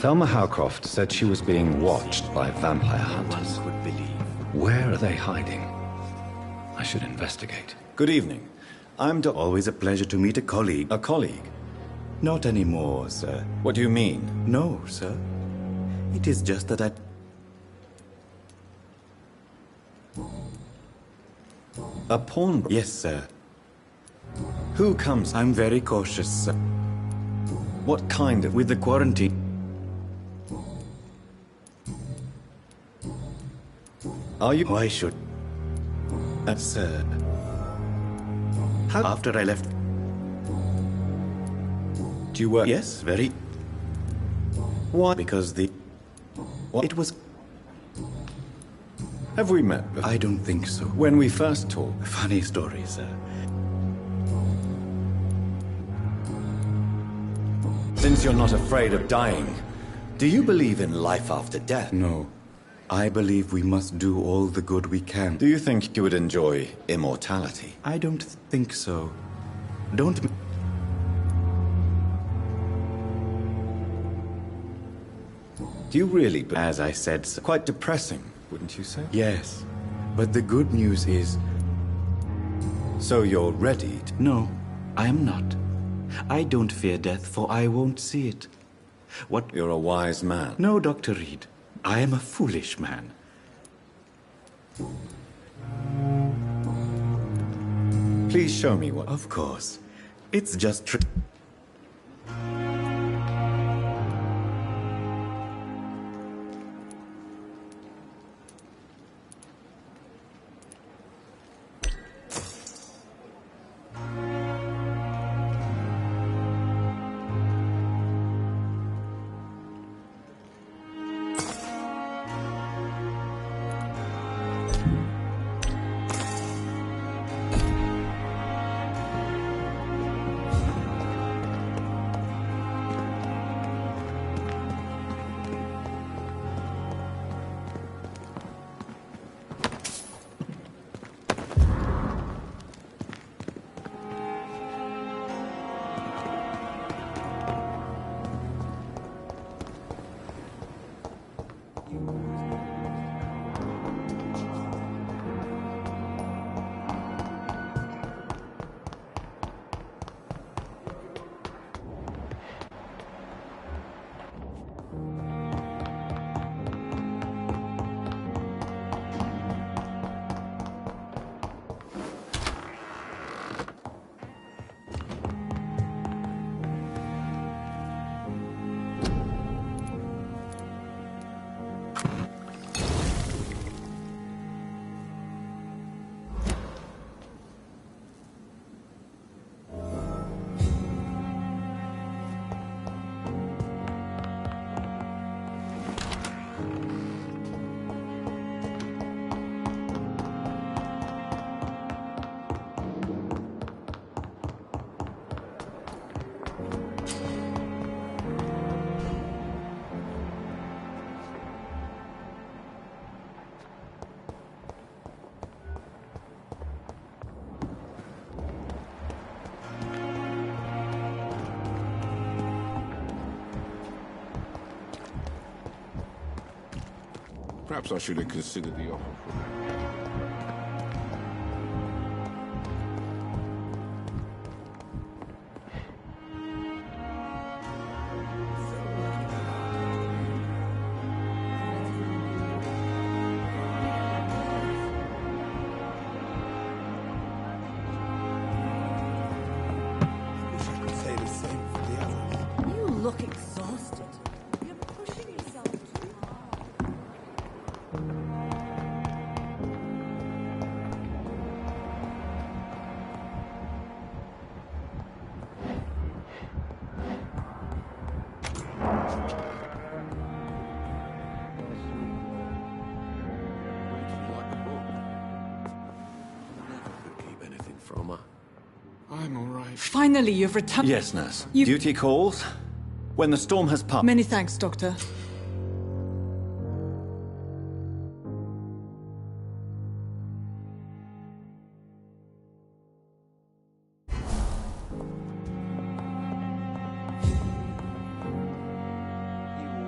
Thelma Howcroft said she was being watched by vampire hunters. Where are they hiding? I should investigate. Good evening. Always a pleasure to meet a colleague. A colleague? Not anymore, sir. What do you mean? No, sir. It is just that A pawn... Yes, sir. Who comes? I'm very cautious, sir. What kind of... With the quarantine... Are you... Why should... sir... How... After I left... Do you work... Yes, very... Why? Because the... What? It was... Have we met before? I don't think so. When we first talked? Funny story, sir. Since you're not afraid of dying, do you believe in life after death? No. I believe we must do all the good we can. Do you think you would enjoy immortality? I don't think so. Don't... Do you really... As I said, sir. Quite depressing, wouldn't you say? Yes. But the good news is... So you're ready to... No, I am not. I don't fear death, for I won't see it. What... You're a wise man. No, Dr. Reed. I am a foolish man. Please show me what... Of course. It's just... Perhaps I should have considered the offer. You look exhausted. You're pushing yourself too hard. Keep anything from her. I'm all right. Finally, you've returned. Yes, nurse. Duty calls. When the storm has passed. Many thanks, Doctor.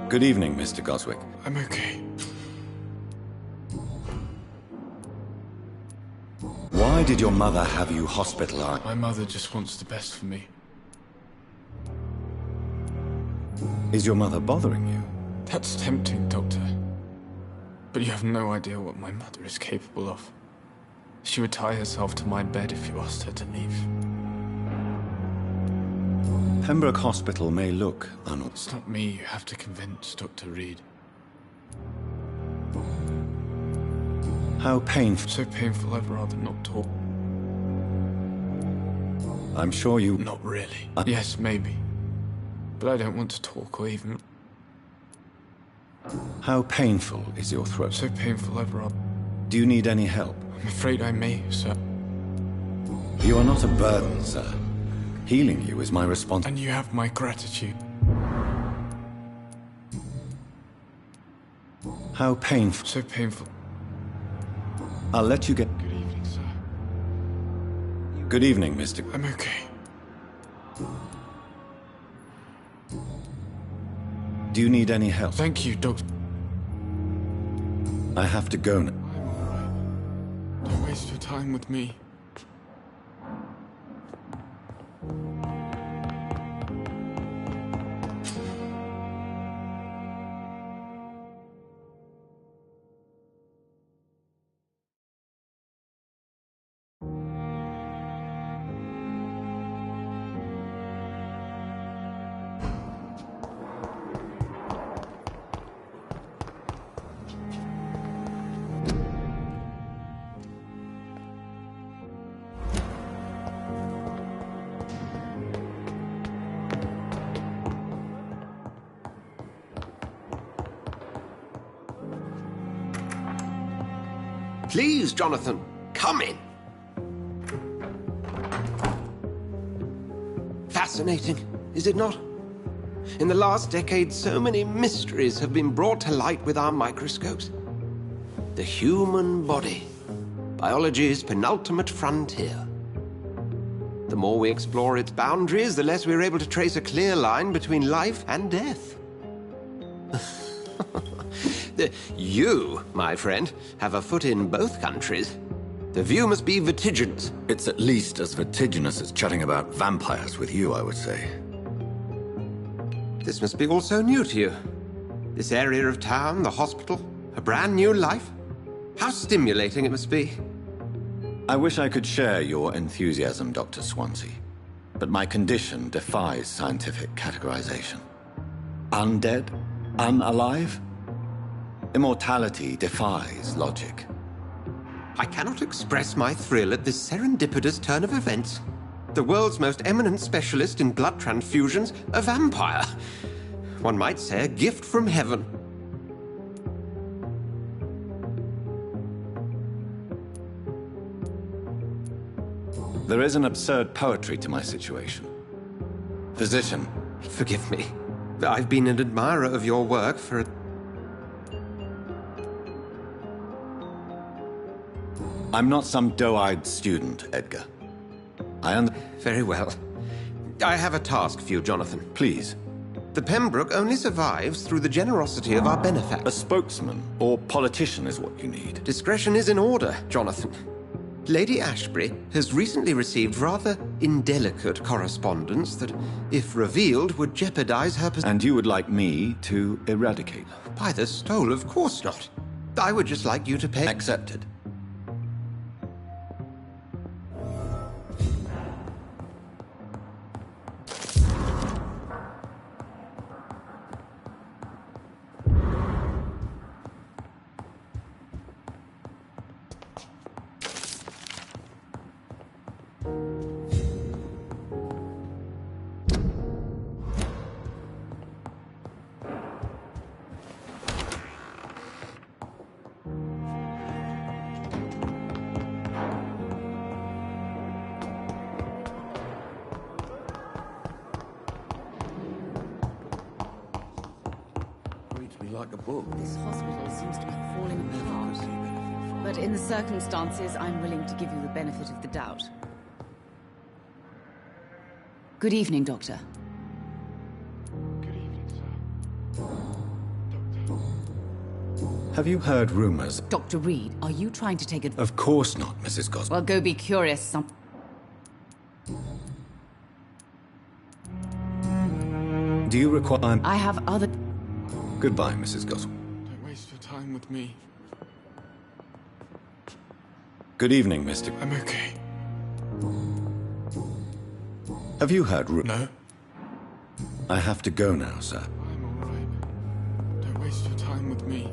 Good evening, Mr. Goswick. I'm okay. Why did your mother have you hospitalized? My mother just wants the best for me. Is your mother bothering you? That's tempting, Doctor. But you have no idea what my mother is capable of. She would tie herself to my bed if you asked her to leave. Pembroke Hospital may look It's not me you have to convince, Dr. Reed. How painful. So painful I'd rather not talk. I'm sure you... Not really. Yes, maybe. But I don't want to talk or even... How painful is your throat? So painful I'd rather... Do you need any help? I'm afraid I may, sir. You are not a burden, sir. Healing you is my responsibility. And you have my gratitude. How painful. So painful. I'll let you get... Good evening, sir. Good evening, Mr. I'm okay. Do you need any help? Thank you, Doctor. I have to go now. I'm all right. Don't waste your time with me. Please, Jonathan, come in. Fascinating, is it not? In the last decade, so many mysteries have been brought to light with our microscopes. The human body, biology's penultimate frontier. The more we explore its boundaries, the less we're able to trace a clear line between life and death. You, my friend, have a foot in both countries. The view must be vertiginous. It's at least as vertiginous as chatting about vampires with you, I would say. This must be all so new to you. This area of town, the hospital, a brand new life. How stimulating it must be. I wish I could share your enthusiasm, Dr. Swansea, but my condition defies scientific categorization. Undead? Unalive? Immortality defies logic. I cannot express my thrill at this serendipitous turn of events. The world's most eminent specialist in blood transfusions, a vampire. One might say a gift from heaven. There is an absurd poetry to my situation. Physician. Forgive me. I've been an admirer of your work for... I'm not some doe-eyed student, Edgar. Very well. I have a task for you, Jonathan. Please. The Pembroke only survives through the generosity of our benefactor. A spokesman or politician is what you need. Discretion is in order, Jonathan. Lady Ashbury has recently received rather indelicate correspondence that, if revealed, would jeopardize her position. And you would like me to eradicate her? By the stole, of course not. I would just like you to pay... Accepted. Like a book. This hospital seems to be falling apart. But in the circumstances, I'm willing to give you the benefit of the doubt. Good evening, Doctor. Good evening, sir. Have you heard rumors? Dr. Reed, are you trying to take advantage? Of course not, Mrs. Goswell. Well, go be curious. Do you require... I have other... Goodbye, Mrs. Goswell. Don't waste your time with me. Good evening, Mr. I'm okay. Have you heard No. I have to go now, sir. I'm all right. Don't waste your time with me.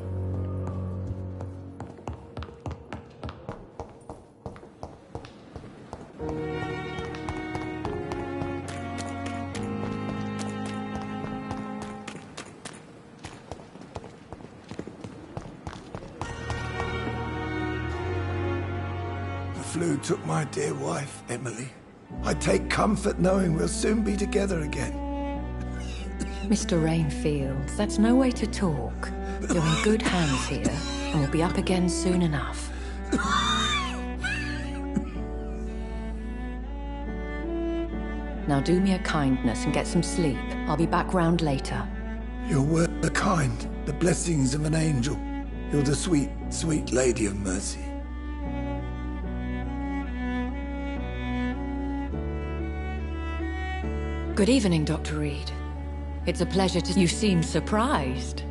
The flu took my dear wife, Emily. I take comfort knowing we'll soon be together again. Mr. Rainfield, that's no way to talk. You're in good hands here, and we'll be up again soon enough. Now do me a kindness and get some sleep. I'll be back round later. Your words are kind, the blessings of an angel. You're the sweet, sweet Lady of Mercy. Good evening, Dr. Reed. It's a pleasure to... You seem surprised.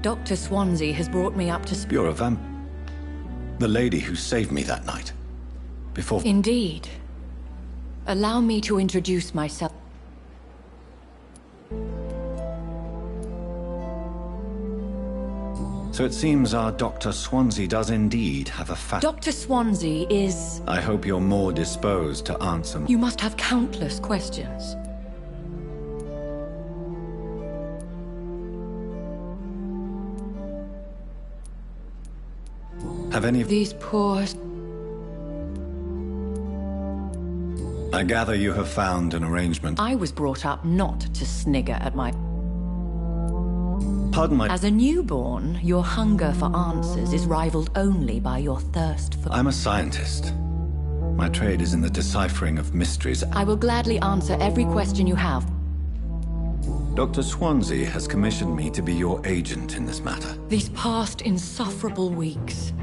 Dr. Swansea has brought me up to... You're a vamp... The lady who saved me that night. Before... Indeed. Allow me to introduce myself. So it seems our Dr. Swansea does indeed have a fat... Dr. Swansea is... I hope you're more disposed to answer... You must have countless questions. Have any of... These poor... I gather you have found an arrangement. I was brought up not to snigger at my... Pardon my... As a newborn, your hunger for answers is rivaled only by your thirst for... I'm a scientist. My trade is in the deciphering of mysteries. I will gladly answer every question you have. Dr. Swansea has commissioned me to be your agent in this matter. These past insufferable weeks...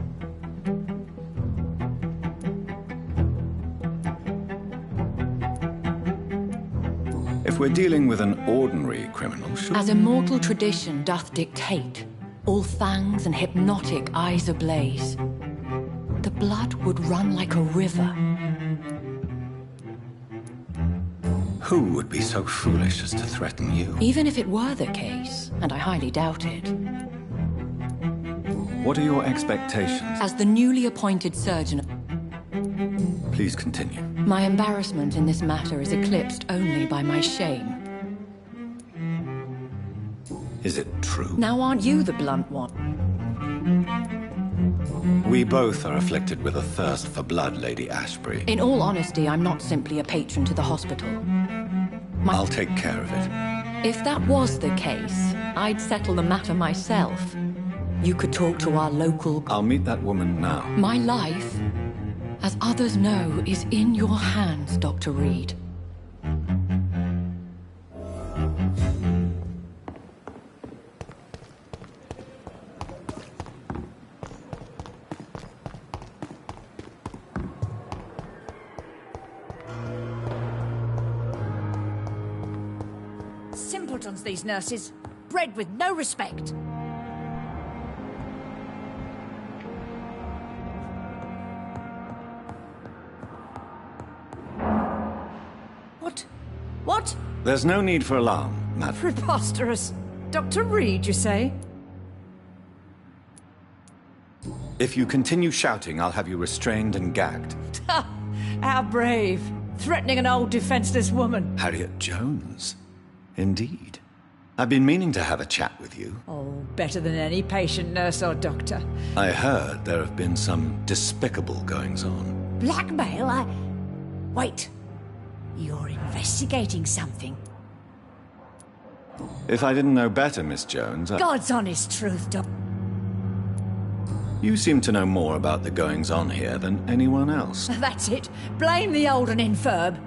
If we're dealing with an ordinary criminal, should... As immortal tradition doth dictate, all fangs and hypnotic eyes ablaze, the blood would run like a river. Who would be so foolish as to threaten you? Even if it were the case, and I highly doubt it. What are your expectations? As the newly appointed surgeon... Please continue. My embarrassment in this matter is eclipsed only by my shame. Is it true? Now aren't you the blunt one? We both are afflicted with a thirst for blood, Lady Ashbury. In all honesty, I'm not simply a patron to the hospital. I'll take care of it. If that was the case, I'd settle the matter myself. You could talk to our local... I'll meet that woman now. My life, as others know, is in your hands, Dr. Reed. simpletons, these nurses. Bred with no respect. What? There's no need for alarm, madam. Preposterous. Dr. Reed, you say? If you continue shouting, I'll have you restrained and gagged. Ha! How brave. Threatening an old defenseless woman. Harriet Jones. Indeed. I've been meaning to have a chat with you. Oh, better than any patient, nurse or doctor. I heard there have been some despicable goings-on. Blackmail? Wait. You're investigating something. If I didn't know better, Miss Jones, God's honest truth, Doc. You seem to know more about the goings-on here than anyone else. That's it. Blame the old and infirm.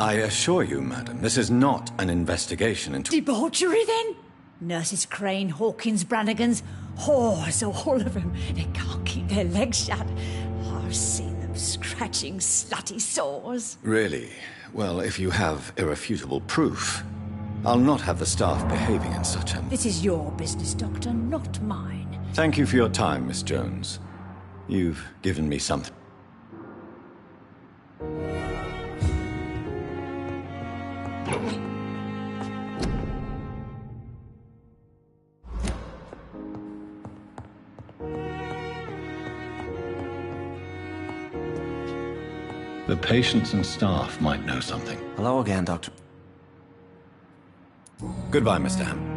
I assure you, madam, this is not an investigation into... Debauchery, then? Nurses Crane, Hawkins, Brannigans, whores, all of them. They can't keep their legs shut. I've seen them scratching slutty sores. Really? Well, if you have irrefutable proof, I'll not have the staff behaving in such a... This is your business, Doctor, not mine. Thank you for your time, Miss Jones. You've given me something. The patients and staff might know something. Hello again, Doctor. Goodbye, Mr. Ham.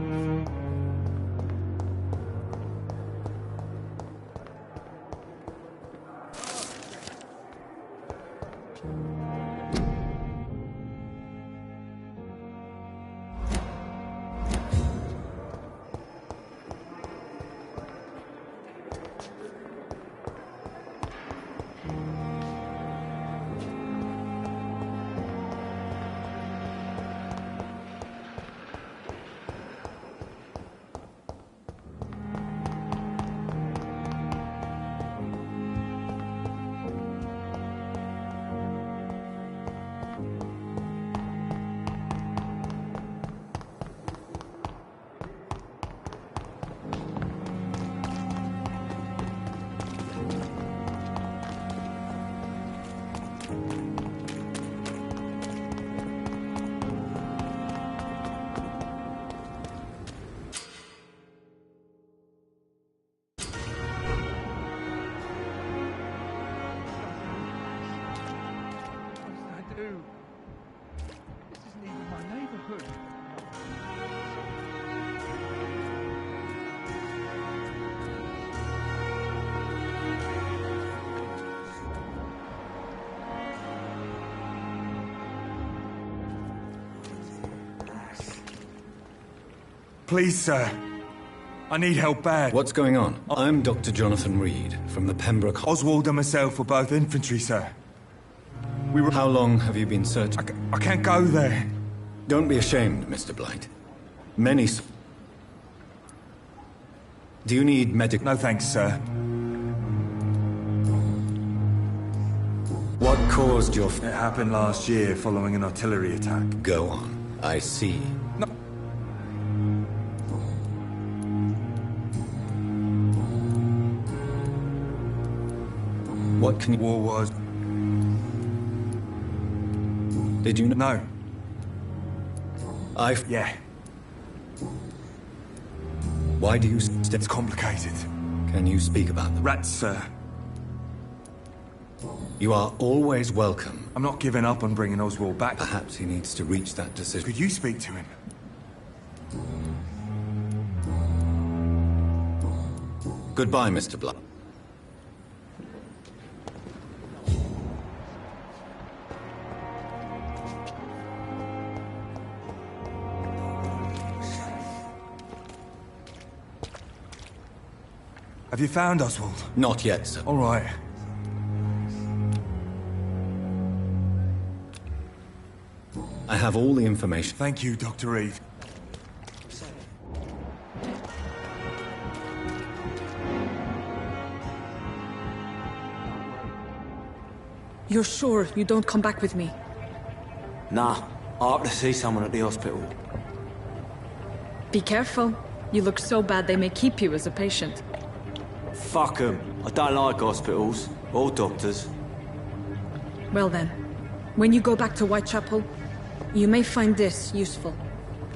Please, sir. I need help bad. What's going on? I'm Dr. Jonathan Reed, from the Pembroke... Oswald and myself were both infantry, sir. We were... How long have you been searching? I can't go there. Don't be ashamed, Mr. Blight. Many... Do you need medic... No thanks, sir. What caused your... It happened last year following an artillery attack. Go on. I see. No. What can you... War was... Did you know? No. Yeah. Why do you... It's complicated. Can you speak about them? Rats, sir. You are always welcome. I'm not giving up on bringing Oswald back. Perhaps he needs to reach that decision. Could you speak to him? Goodbye, Mr. Blight. Have you found Oswald? Not yet, sir. All right. I have all the information. Thank you, Dr. Reed. You're sure you don't come back with me? Nah, I have to see someone at the hospital. Be careful. You look so bad they may keep you as a patient. Fuck 'em. I don't like hospitals. Or doctors. Well then, when you go back to Whitechapel, you may find this useful.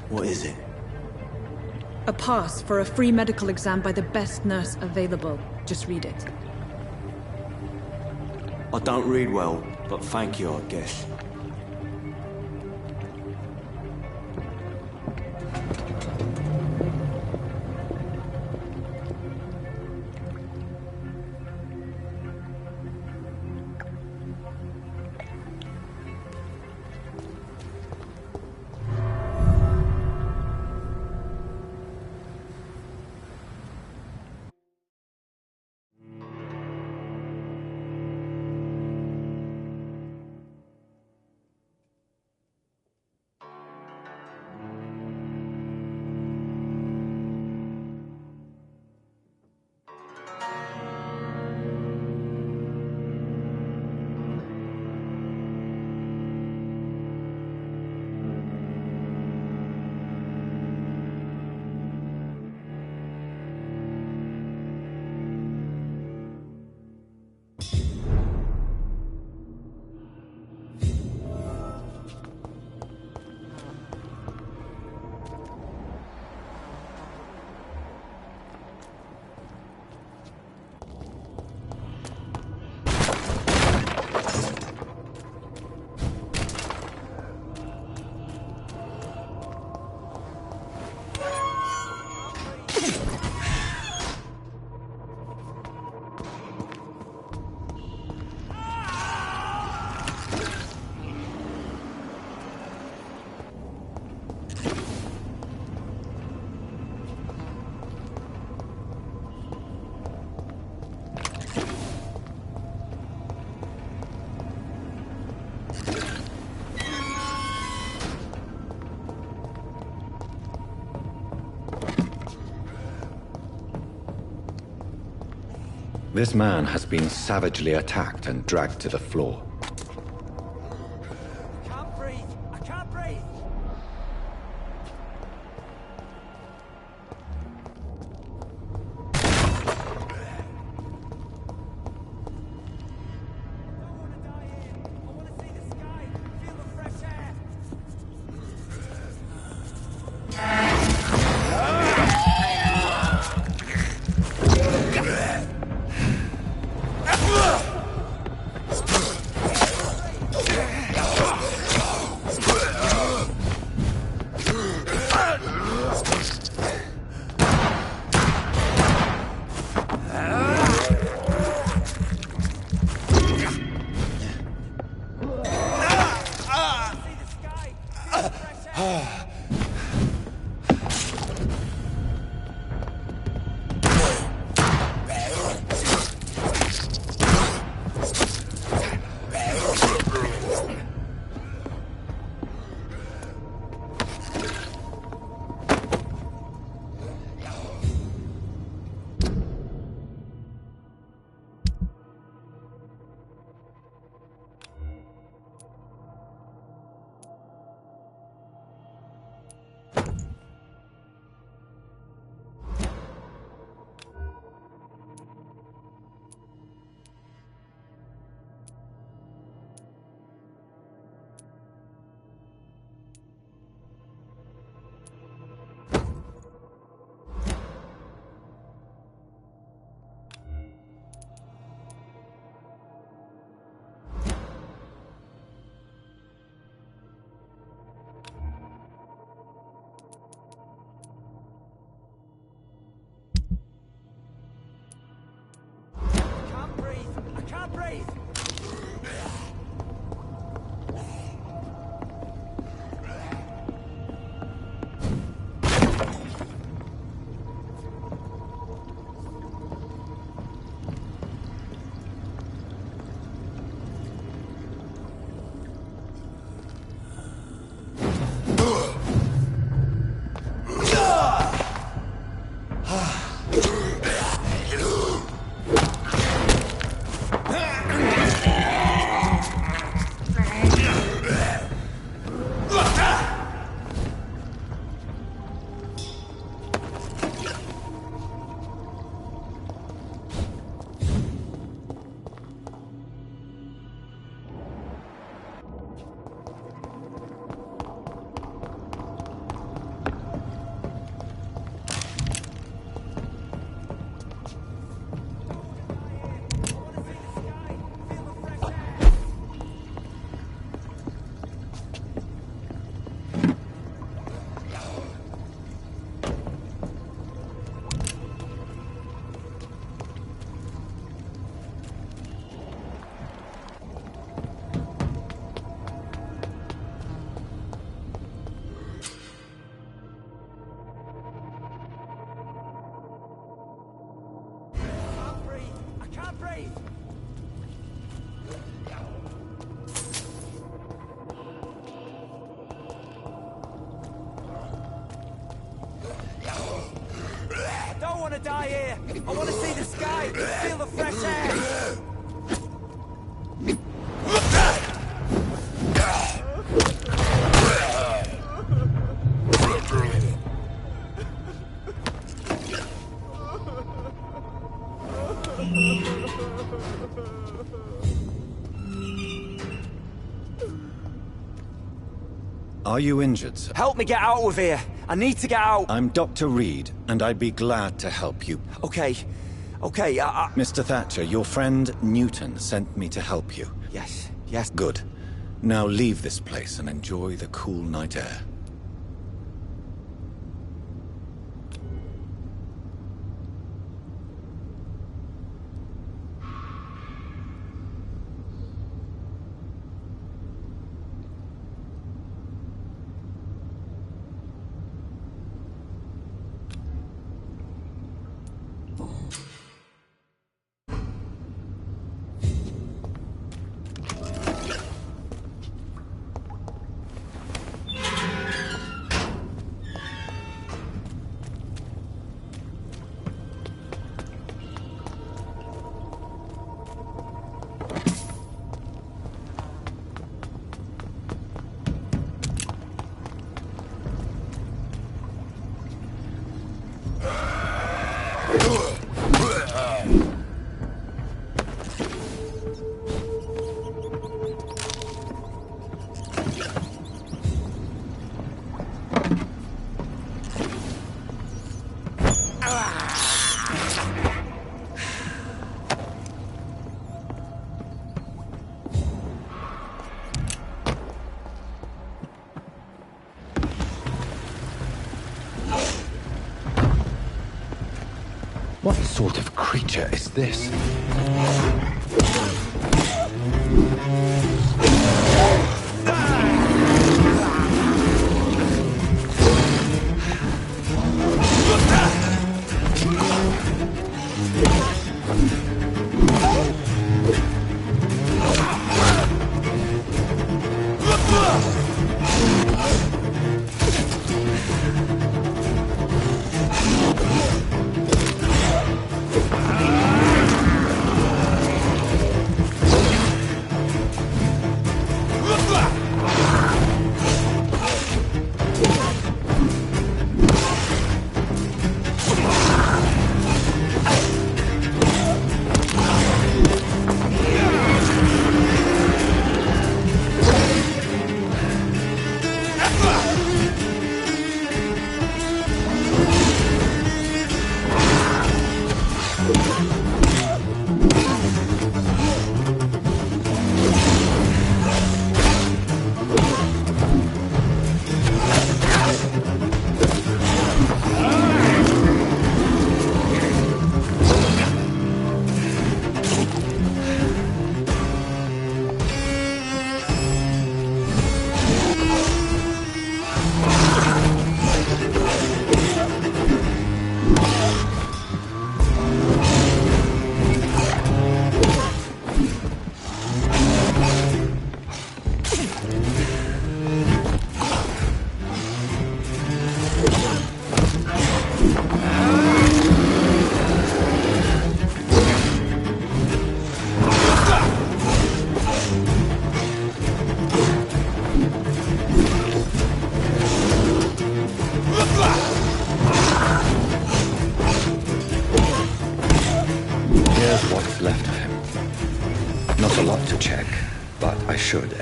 What is it? A pass for a free medical exam by the best nurse available. Just read it. I don't read well, but thank you, I guess. This man has been savagely attacked and dragged to the floor. I can't breathe! I can't breathe! I can't breathe! can't breathe! I don't want to die here! I want to see the sky, feel the fresh air! Are you injured, sir? Help me get out of here! I need to get out! I'm Dr. Reed, and I'd be glad to help you. Okay. Mr. Thatcher, your friend Newton sent me to help you. Yes. Good. Now leave this place and enjoy the cool night air. What sort of creature is this? What's left of him. Not a lot to check, but I should.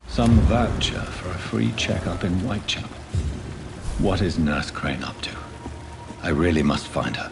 Some voucher for a free checkup in Whitechapel. What is Nurse Crane up to? I really must find her.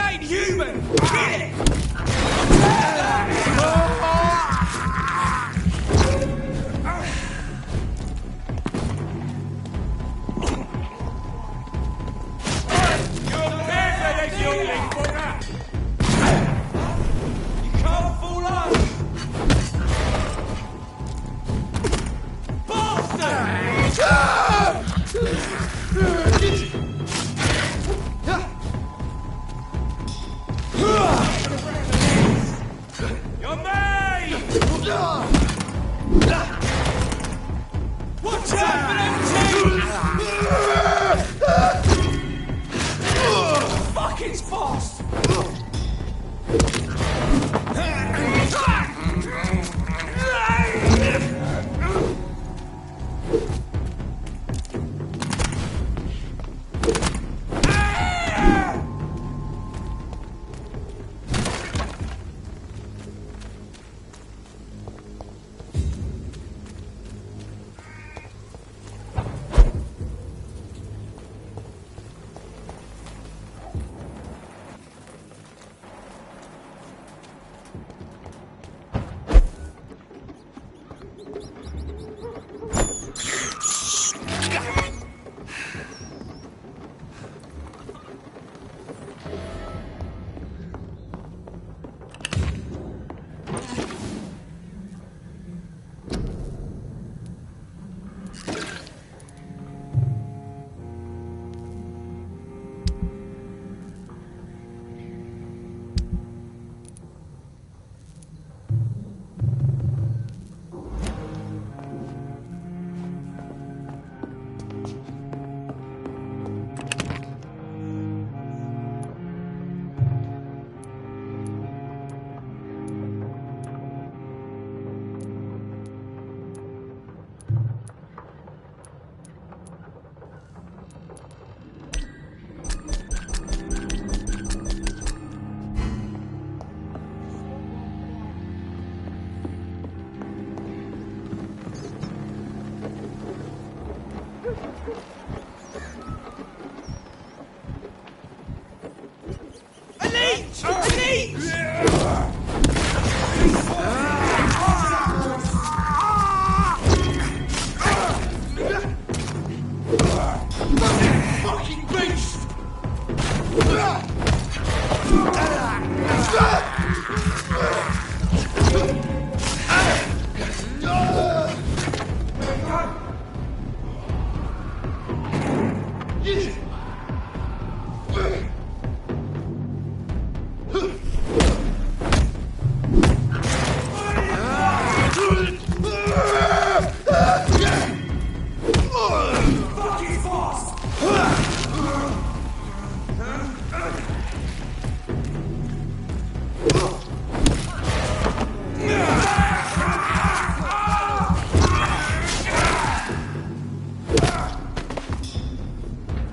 ain't human! Kill it!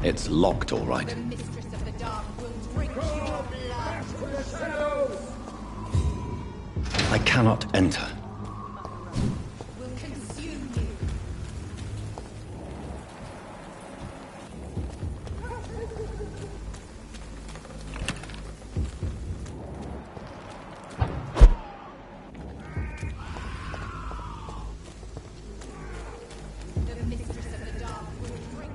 It's locked, all right. The mistress of the dark will drink your blood. I cannot enter. Will consume you. The mistress of the dark will drink.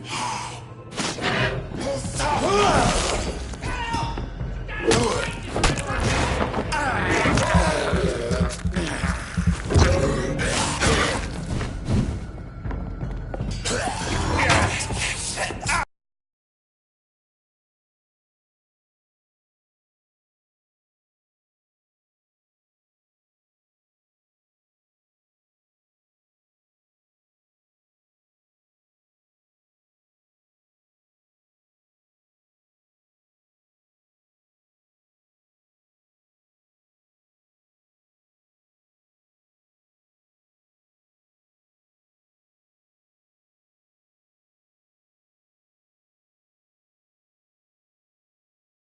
Have